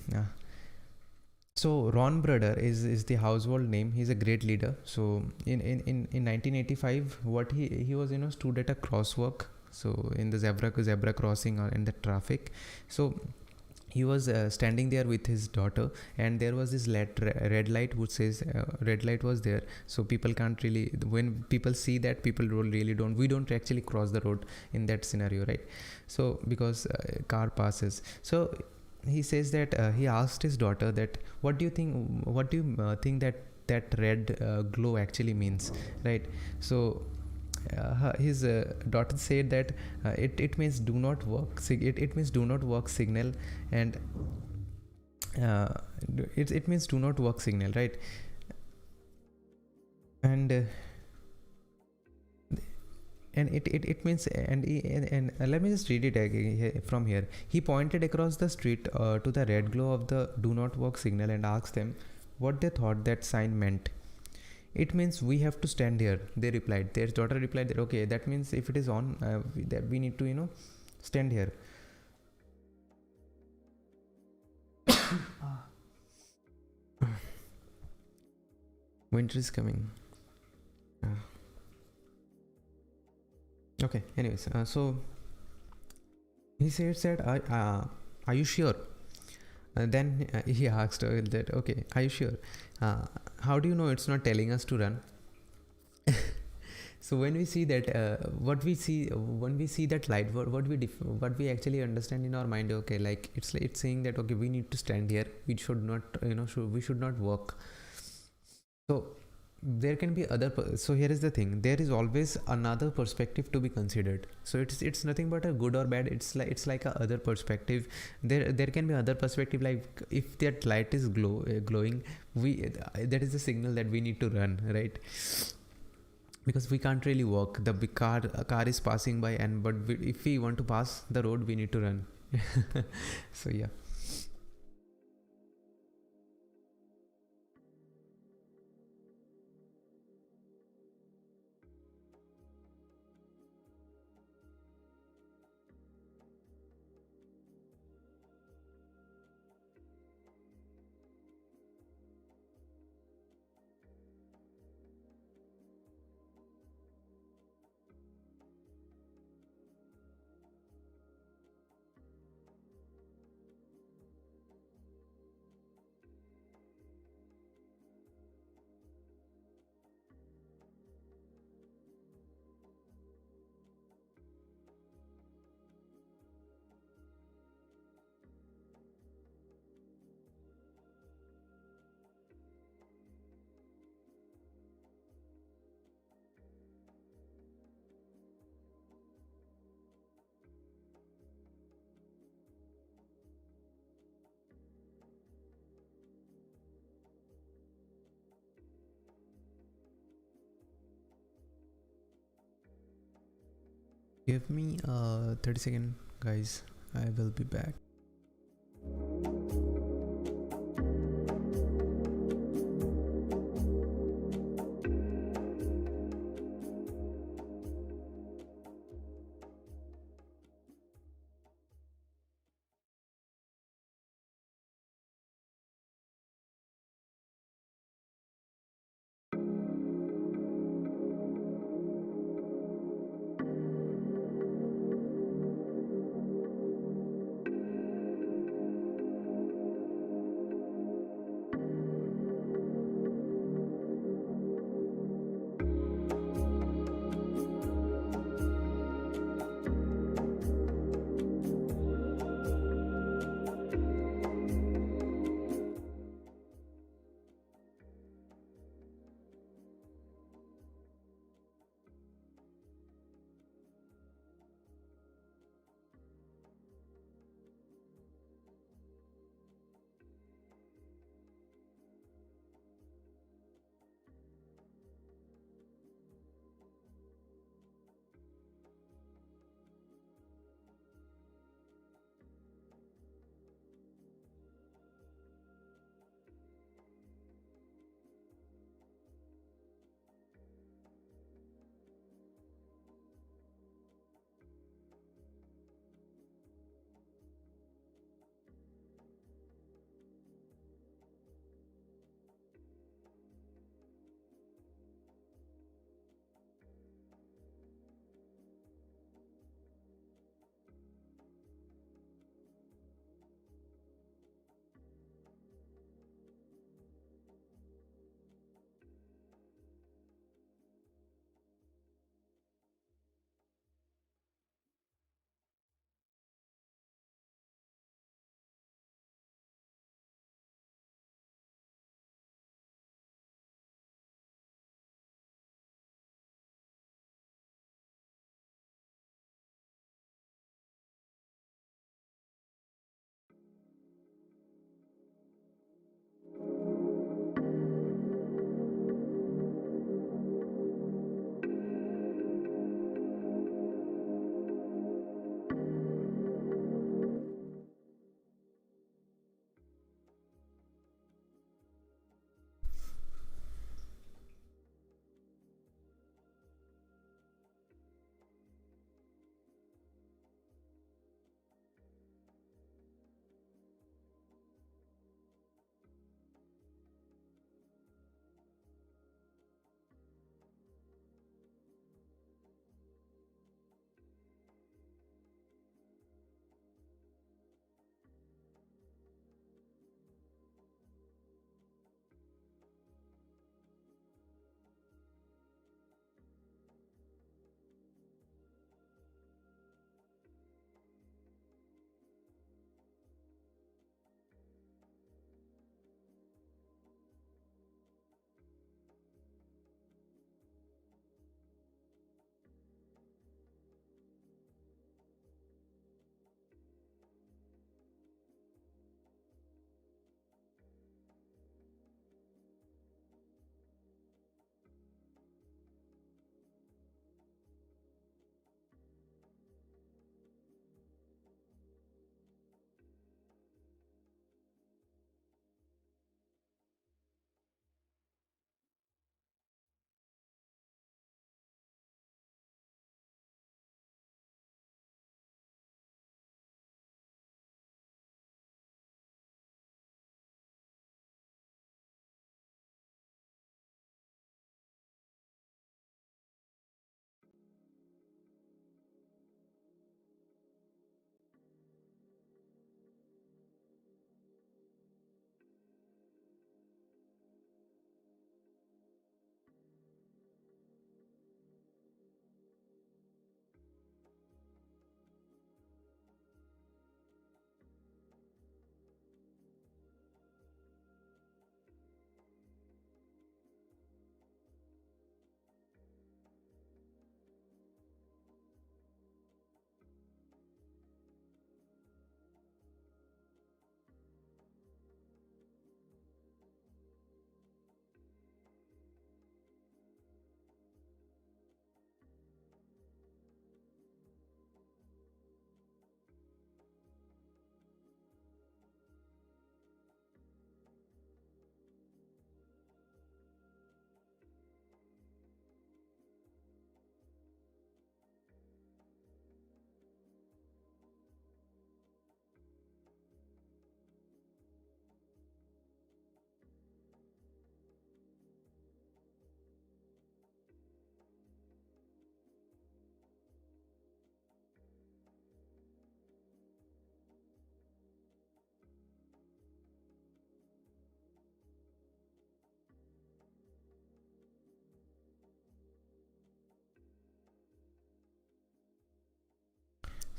So Ron Brudder is the household name. He's a great leader. So in 1985, what he was stood at a crosswalk. So in the zebra crossing or in the traffic. So he was standing there with his daughter, and there was this red light which says red light was there. So people can't really, when people see that, people we don't actually cross the road in that scenario, right? So because car passes. So he says that he asked his daughter that what do you think that red glow actually means, right? So his daughter said that it means do not work it means do not work signal, and it means do not work signal, right? And it means, and let me just read it again from here. He pointed across the street to the red glow of the do not work signal and asked them what they thought that sign meant. It means we have to stand here, they replied. Their daughter replied that okay, that means if it is on, we need to stand here. Winter is coming. Okay, anyways, so he says that are you sure? Then he asked that okay, are you sure? How do you know it's not telling us to run? So when we see that when we see that light, what we actually understand in our mind, okay, like it's saying that okay, we need to stand here, we should not we should not walk. So there can be so here is the thing, there is always another perspective to be considered. So it's nothing but a good or bad, it's like a other perspective. There can be other perspective, like if that light is glowing, that is the signal that we need to run, right? Because we can't really walk, the big car is passing by, and if we want to pass the road, we need to run. So yeah. Give me 30 second, guys. I will be back.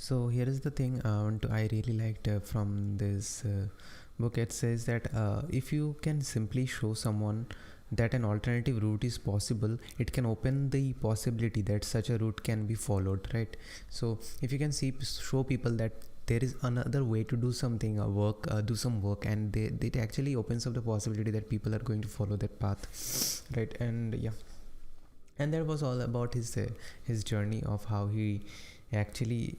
So here is the thing I really liked from this book. It says that if you can simply show someone that an alternative route is possible, it can open the possibility that such a route can be followed, right? So if you can show people that there is another way to do something, do some work, and it actually opens up the possibility that people are going to follow that path, right? And yeah, and that was all about his journey of how he actually,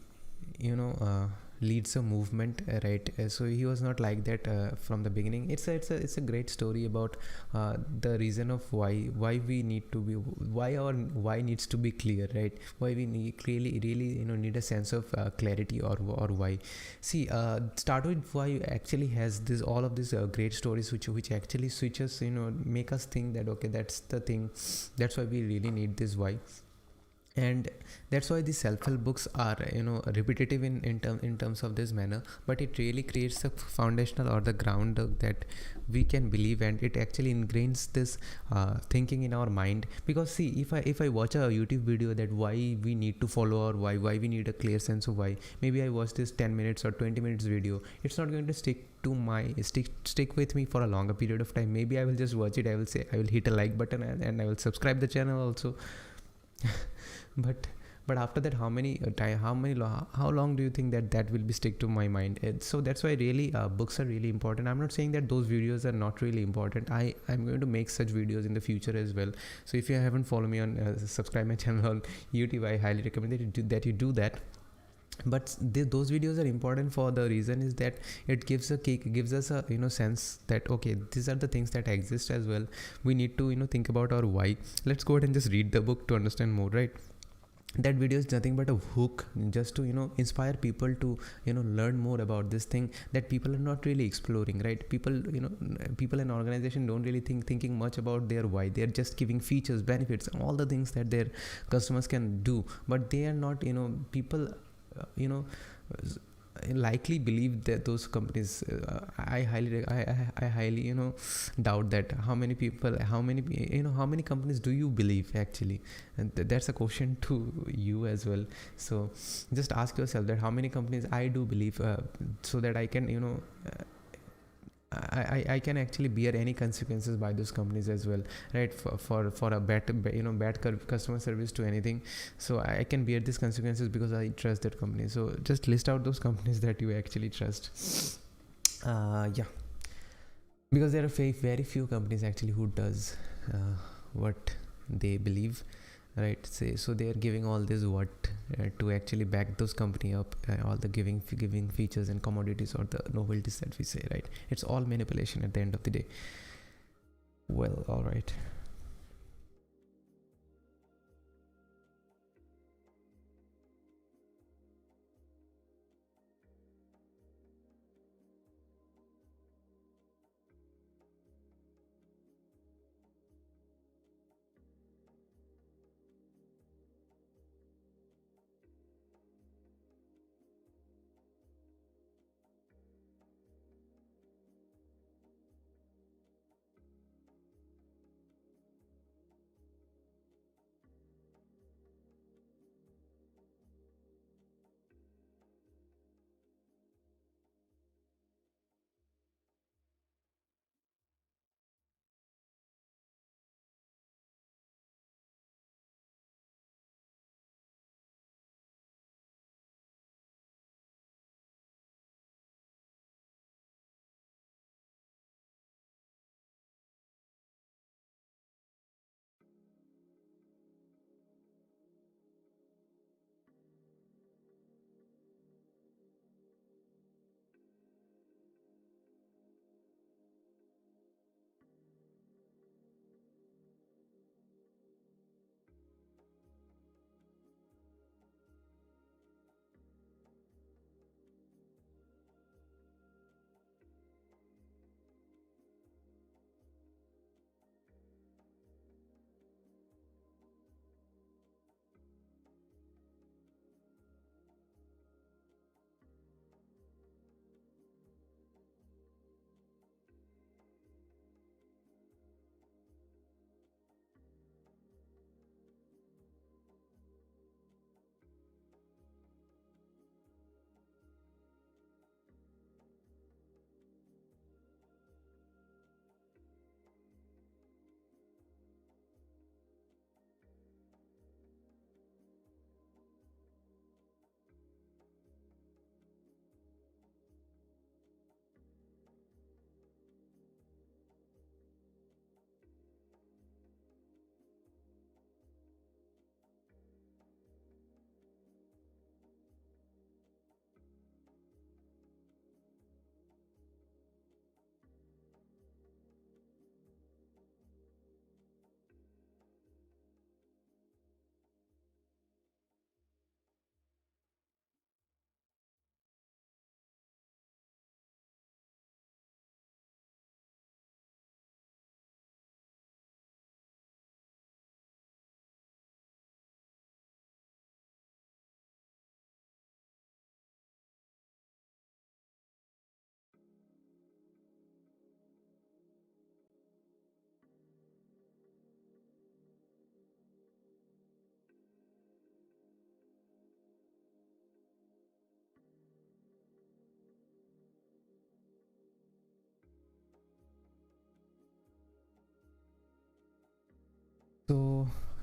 you know uh, leads a movement, right? So he was not like that from the beginning. It's a great story about the reason of why we need to be, why our why needs to be clear, right? Why we need clearly really, need a sense of clarity, or why. See, start with why actually has this all of these great stories which actually switches, make us think that okay, that's the thing, that's why we really need this why. And that's why the self-help books are, repetitive in terms of this manner, but it really creates a foundational or the ground that we can believe, and it actually ingrains this thinking in our mind. Because see, if I watch a YouTube video that why we need to follow, or why we need a clear sense of why, maybe I watch this 10 minutes or 20 minutes video, it's not going to stick with me for a longer period of time. Maybe I will just watch it, I will say, I will hit a like button, and I will subscribe the channel also. but after that, how long do you think that will be stick to my mind? So that's why really books are really important. I'm not saying that those videos are not really important. I'm going to make such videos in the future as well. So if you haven't followed me on subscribe my channel on YouTube, I highly recommend that you do that. But those videos are important for the reason is that it gives us a sense that okay, these are the things that exist as well. We need to think about our why. Let's go ahead and just read the book to understand more, right? That video is nothing but a hook just to inspire people to learn more about this thing that people are not really exploring, right? People in organization don't really thinking much about their why. They're just giving features, benefits, and all the things that their customers can do, but they are not, people uh, you know likely believe that those companies, I highly doubt that. How many companies do you believe actually? And that's a question to you as well. So just ask yourself that how many companies I do believe, so that I can I can actually bear any consequences by those companies as well, right? For a bad customer service to anything, so I can bear these consequences because I trust that company. So just list out those companies that you actually trust. Yeah, because there are very few companies actually who does what they believe, right? So they are giving all this what to actually back those company up, all the giving features and commodities or the novelties that we say, right? It's all manipulation at the end of the day. Well, all right.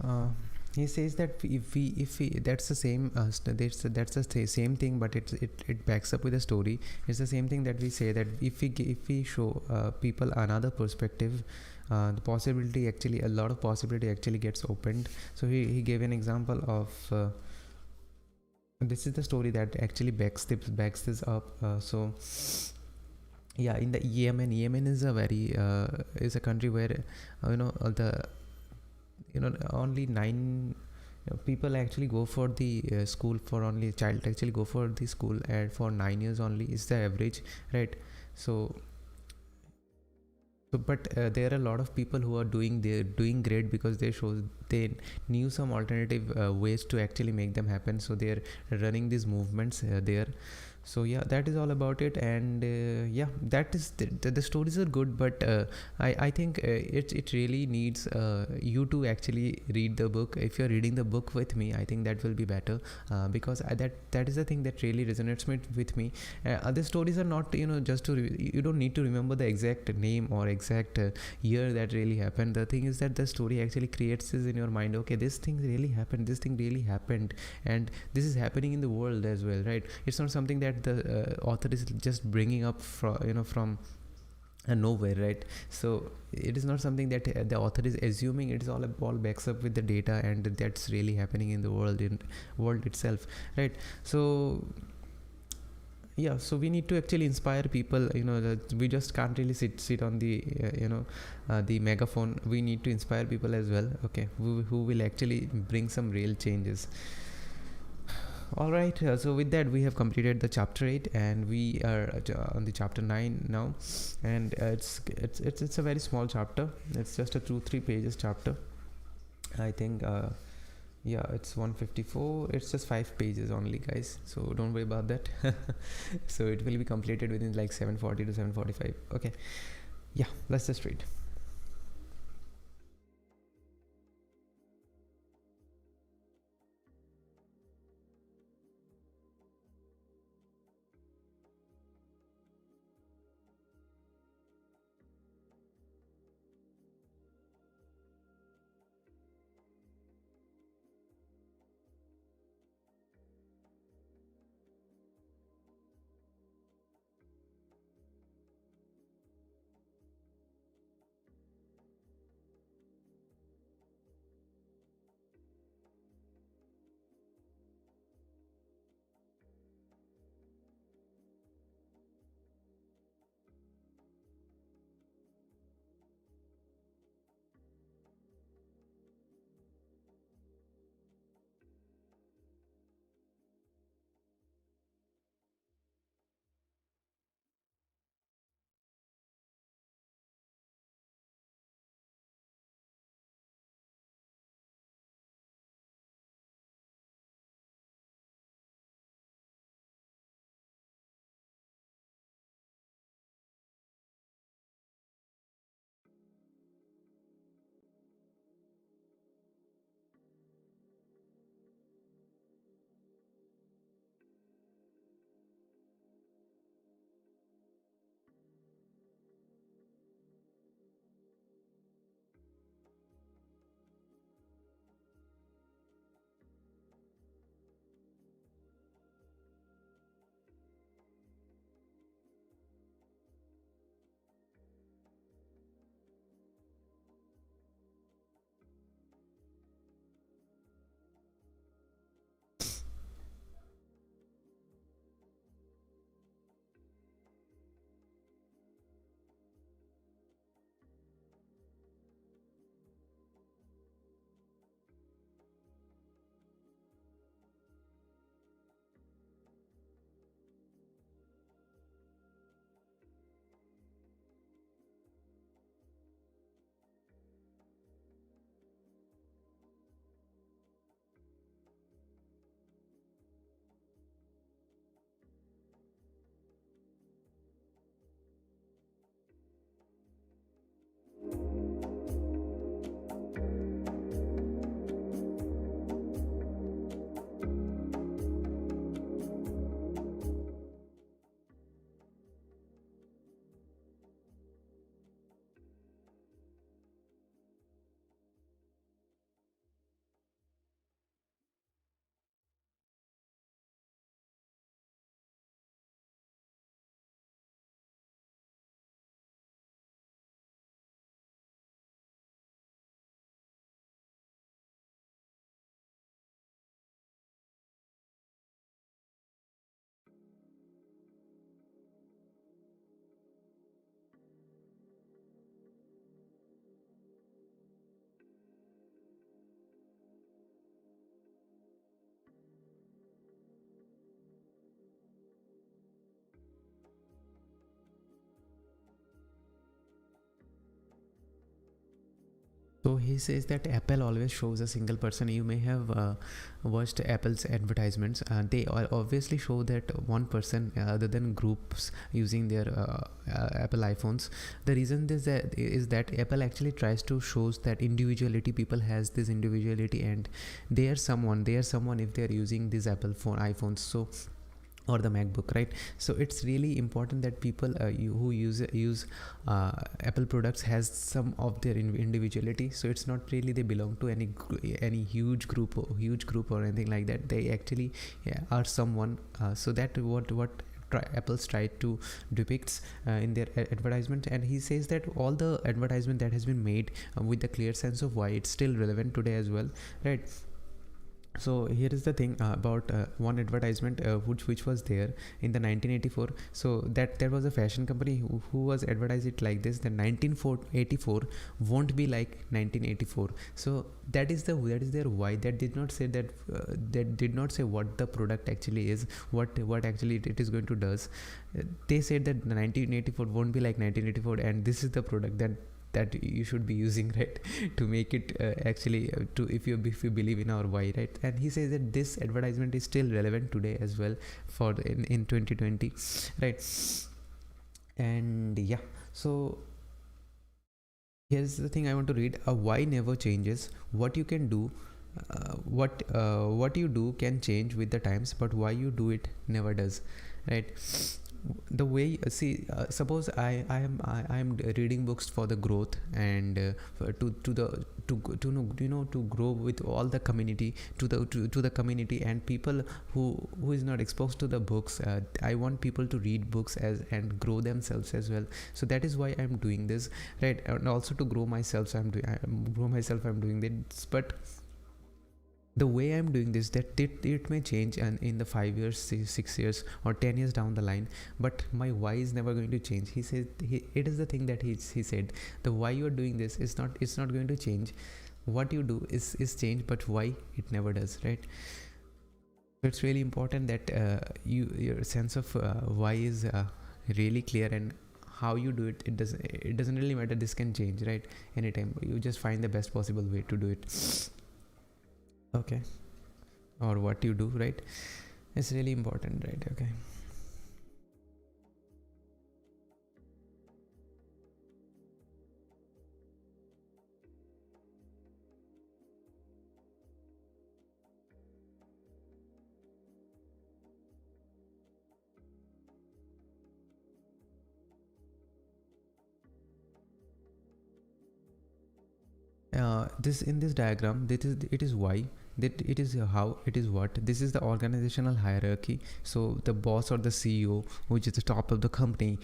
uh, he says that if we that's the same that's the same thing, but it backs up with a story. It's the same thing that we say, that if we show people another perspective, the possibility actually, a lot of possibility actually gets opened. So he gave an example of this is the story that actually backs this up. So yeah, in the Yemen is a very is a country where the only nine people actually go for the school, for only child actually go for the school, and for 9 years only is the average, right? So but there are a lot of people who are doing great because they knew some alternative ways to actually make them happen. So they're running these movements there. So yeah, that is all about it. And yeah, that is the stories are good, but I think it really needs you to actually read the book. If you're reading the book with me, I think that will be better, because that is the thing that really resonates with me. Other stories are not, just you don't need to remember the exact name or exact year that really happened. The thing is that the story actually creates this in your mind. Okay, this thing really happened, this thing really happened, and this is happening in the world as well, right? It's not something that the author is just bringing up from nowhere, right? So it is not something that the author is assuming. It is all backs up with the data, and that's really happening in the world itself, right? So yeah, so we need to actually inspire people. That we just can't really sit on the the megaphone. We need to inspire people as well, okay, who will actually bring some real changes. All right, so with that we have completed the chapter 8, and we are on the chapter 9 now. And it's a very small chapter. It's just a 2-3 pages chapter, I think. Yeah, it's 154. It's just 5 pages only, guys, so don't worry about that. So it will be completed within like 7:40 to 7:45. Okay, yeah, let's just read. So he says that Apple always shows a single person. You may have watched Apple's advertisements. They obviously show that one person other than groups using their Apple iPhones. The reason is that Apple actually tries to shows that individuality. People has this individuality, and they are someone if they are using these Apple iPhones. So, or the MacBook, right? So it's really important that people who use Apple products has some of their individuality. So it's not really they belong to any huge group or anything like that. They actually, yeah, are someone. So that what Apple's tried to depicts in their advertisement. And he says that all the advertisement that has been made with the clear sense of why it's still relevant today as well, right? So here is the thing about one advertisement which was there in the 1984. So that there was a fashion company who was advertised it like this: the 1984 won't be like 1984. So that is their why. That did not say that did not say what the product actually is, what actually it is going to does. They said that 1984 won't be like 1984, and this is the product that you should be using, right? To make it actually to if you believe in our why, right? And he says that this advertisement is still relevant today as well for in 2020, right? And yeah, so here's the thing I want to read. A why never changes. What you can do, what you do can change with the times, but why you do it never does, right? The way suppose I am reading books for the growth and to know, to grow with all the community, to the community and people who is not exposed to the books. I want people to read books as and grow themselves as well. So that is why I'm doing this, right? And also to grow myself. So I'm doing this. But the way I'm doing this, that it may change and in the 5 years, 6 years or 10 years down the line, but my why is never going to change. He said it is the thing that he said, the why you are doing this is not, it's not going to change. What you do is change, but why it never does, right? So it's really important that your sense of why is really clear, and how you do it, it doesn't really matter. This can change, right? Anytime you just find the best possible way to do it. Okay. Or what you do, right? It's really important, right? Okay. This in this diagram, it is why, that it is how, it is what. This is the organizational hierarchy. So the boss or the CEO, which is the top of the company,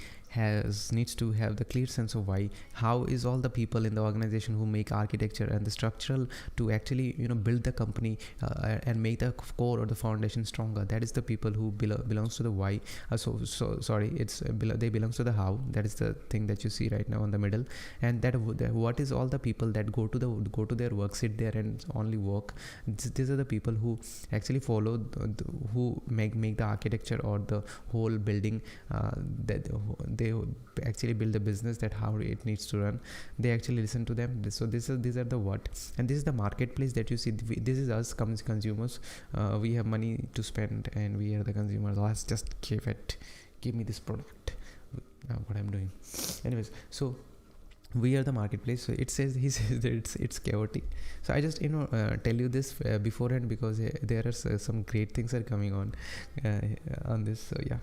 needs to have the clear sense of why. How is all the people in the organization who make architecture and the structural to actually build the company and make the core or the foundation stronger. That is the people who belongs to the why. So sorry, they belongs to the how. That is the thing that you see right now in the middle. And that what is all the people that go to their work, sit there and only work. These are the people who actually follow who make the architecture or the whole building, that they actually build the business, that how it needs to run. They actually listen to them. So these are the what. And this is the marketplace that you see. This is us consumers. We have money to spend and we are the consumers. Let's just give me this product. What I'm doing anyways. So we are the marketplace. So it says, he says that it's chaotic. So I just tell you this beforehand, because there are some great things are coming on this. So yeah,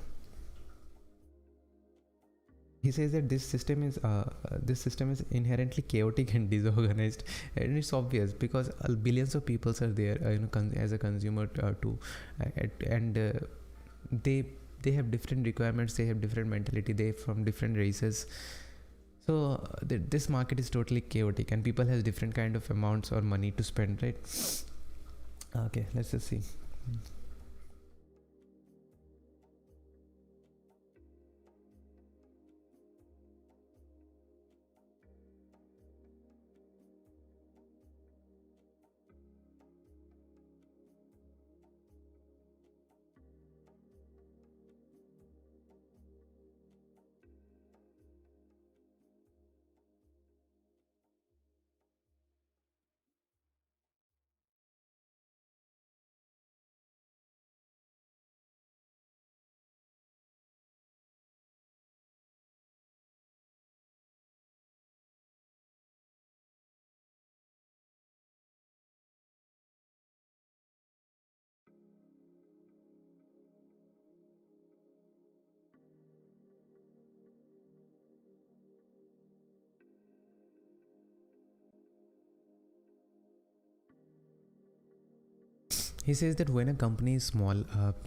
he says that this system is inherently chaotic and disorganized. And it's obvious because billions of people are there, as a consumer too, and they have different requirements, they have different mentality, they from different races. So this market is totally chaotic, and people has different kind of amounts or money to spend, right? Okay, let's just see. He says that when a company is small,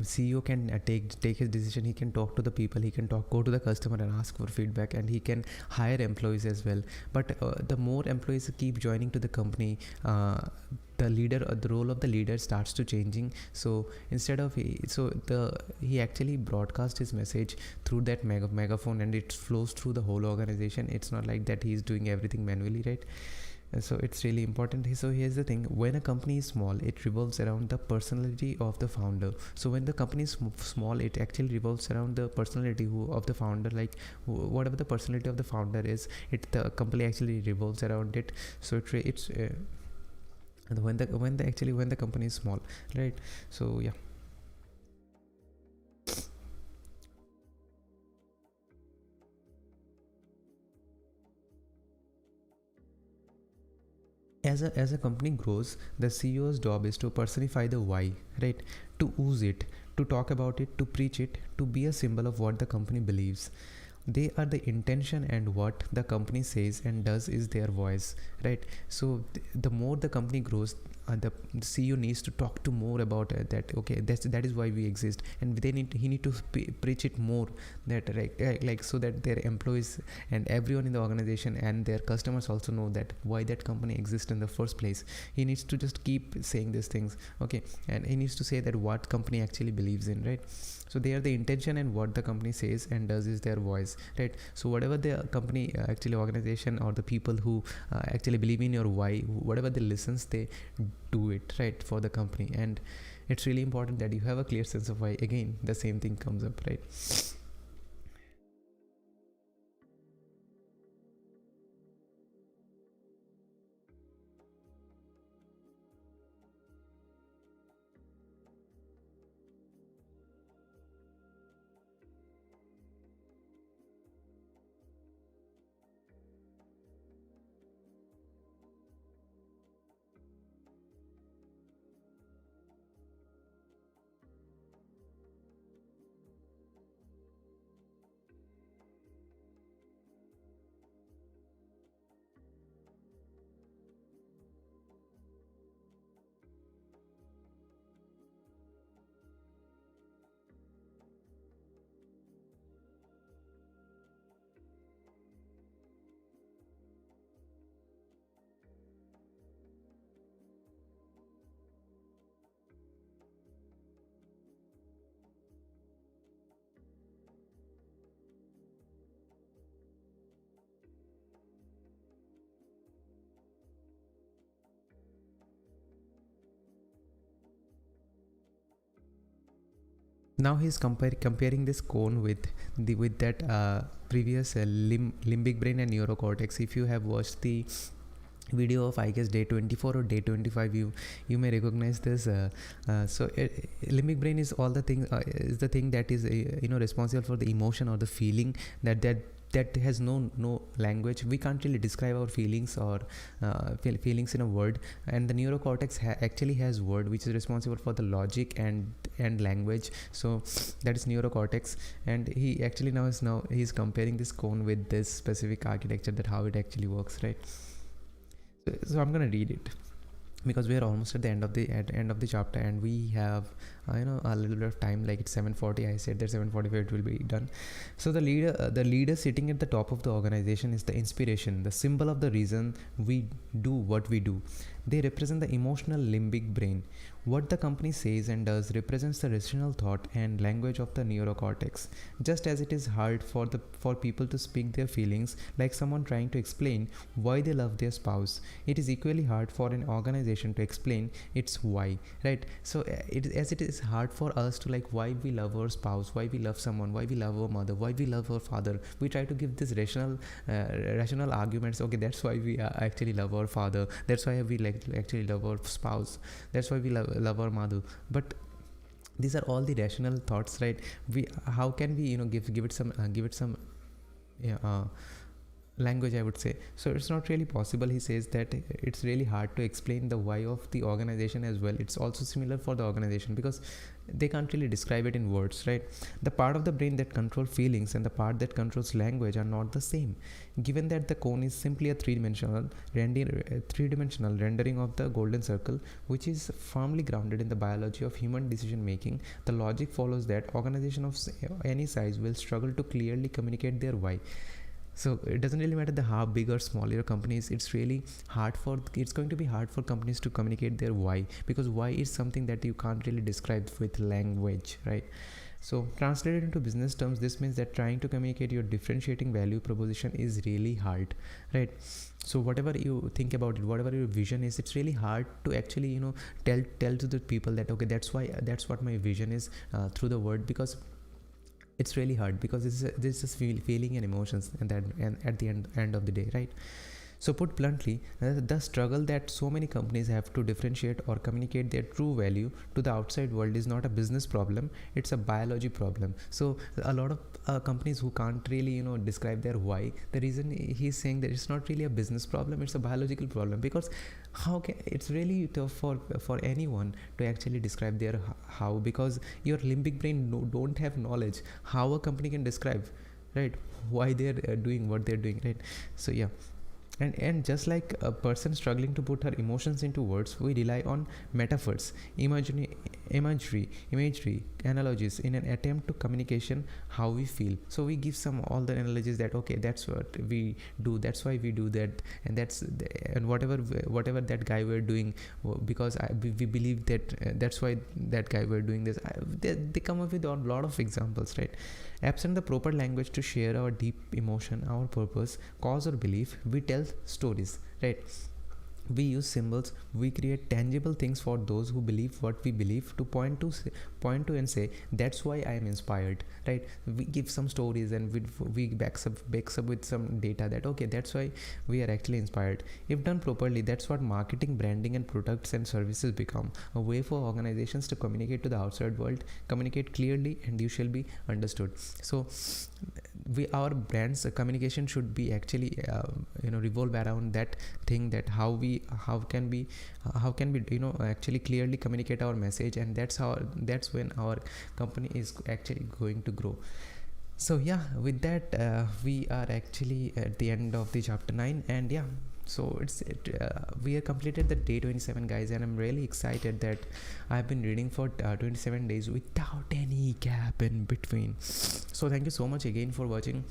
CEO can take his decision. He can talk to the people. He can go to the customer and ask for feedback, and he can hire employees as well. But the more employees keep joining to the company, the leader, the role of the leader starts to changing. So instead of he actually broadcasts his message through that megaphone, and it flows through the whole organization. It's not like that he's doing everything manually, right? So it's really important. So here's the thing: when a company is small, it revolves around the personality of the founder. So when the company is small, it actually revolves around the personality of the founder. Like whatever the personality of the founder is, the company actually revolves around it. So it's when the company is small, right? So yeah. As a company grows, the CEO's job is to personify the why, right? To ooze it, to talk about it, to preach it, to be a symbol of what the company believes. They are the intention, and what the company says and does is their voice, right? So the more the company grows, the CEO needs to talk to more about that. Okay, that is why we exist, and he need to preach it more, that like so that their employees and everyone in the organization and their customers also know that why that company exists in the first place. He needs to just keep saying these things, okay, and he needs to say that what company actually believes in, right? So they are the intention, and what the company says and does is their voice, right? So whatever the company actually organization or the people who actually believe in your why, whatever they listens, they do it, right, for the company. And it's really important that you have a clear sense of why. Again, the same thing comes up, right? Now he's comparing this cone with that previous limbic brain and neurocortex. If you have watched the video of, I guess, day 24 or day 25, you may recognize this. Limbic brain is all the thing is the thing that is responsible for the emotion or the feeling that has no language. We can't really describe our feelings or feelings in a word. And the neurocortex actually has word, which is responsible for the logic and language. So that is neurocortex. And he actually now he's comparing this cone with this specific architecture, that how it actually works, right? So I'm gonna read it, because we are almost at the end of the chapter, and we have a little bit of time. Like it's 7:40. I said that 7:45 it will be done. So the leader sitting at the top of the organization is the inspiration, the symbol of the reason we do what we do. They represent the emotional limbic brain. What the company says and does represents the rational thought and language of the neurocortex. Just as it is hard for people to speak their feelings, like someone trying to explain why they love their spouse, it is equally hard for an organization to explain its why, right? So it is hard for us to, like, why we love our spouse, why we love someone, why we love our mother, why we love our father. We try to give this rational arguments. Okay, that's why we actually love our father. That's why we actually love our spouse. That's why we love our mother. But these are all the rational thoughts, right? How can we give it some language, I would say. So it's not really possible. He says that it's really hard to explain the why of the organization as well. It's also similar for the organization because they can't really describe it in words, right? The part of the brain that controls feelings and the part that controls language are not the same. Given that the cone is simply a three-dimensional rendering of the golden circle, which is firmly grounded in the biology of human decision making, the logic follows that organization of any size will struggle to clearly communicate their why. So it doesn't really matter the how big or small your company is. It's going to be hard for companies to communicate their why, because why is something that you can't really describe with language, right? So translated into business terms, this means that trying to communicate your differentiating value proposition is really hard, right? So whatever you think about it, whatever your vision is, it's really hard to actually tell to the people that okay, that's what my vision is through the word, because it's really hard, because this is feeling and emotions, and at the end of the day, right? So put bluntly, the struggle that so many companies have to differentiate or communicate their true value to the outside world is not a business problem, it's a biology problem. So a lot of companies who can't really describe their why, the reason he's saying that it's not really a business problem, it's a biological problem, because it's really tough for anyone to actually describe their how, because your limbic brain don't have knowledge how a company can describe, right, why they're doing what they're doing, right? So yeah. And just like a person struggling to put her emotions into words, we rely on metaphors, imagery, analogies in an attempt to communication how we feel. So we give all the analogies that okay, that's what we do, that's why we do that, and whatever that guy were doing, because we believe that that's why that guy were doing this. They come up with a lot of examples, right? Absent the proper language to share our deep emotion, our purpose, cause or belief, we tell stories, right? We use symbols, we create tangible things for those who believe what we believe, to point to and say that's why I am inspired, right? We give some stories and we backs up with some data that okay, that's why we are actually inspired. If done properly, that's what marketing, branding and products and services become, a way for organizations to communicate to the outside world, communicate clearly and you shall be understood. So our brand's communication should be actually revolve around that thing, that how can we actually clearly communicate our message, and that's when our company is actually going to grow. So yeah, with that we are actually at the end of the chapter 9, and yeah, so we have completed the day 27, guys, and I'm really excited that I've been reading for 27 days without any gap in between. So thank you so much again for watching.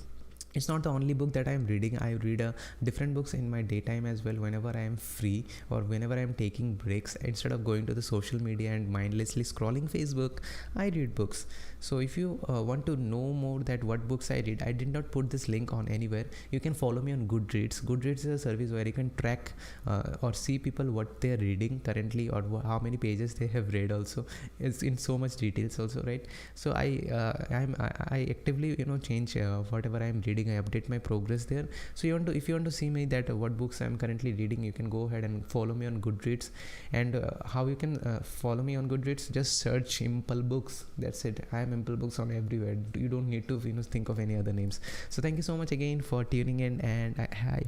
It's not the only book that I'm reading. I read different books in my daytime as well, whenever I am free or whenever I'm taking breaks. Instead of going to the social media and mindlessly scrolling Facebook, I read books. So if you want to know more that what books I read, I did not put this link on anywhere. You can follow me on Goodreads. Goodreads is a service where you can track or see people what they're reading currently, or how many pages they have read. Also, it's in so much details also, right? So I actively change whatever I'm reading. I update my progress there. So if you want to see me that what books I'm currently reading, you can go ahead and follow me on Goodreads. And how you can follow me on Goodreads, just search ImpleBooks. That's it. I am ImpleBooks on everywhere. You don't need to think of any other names. So thank you so much again for tuning in, and I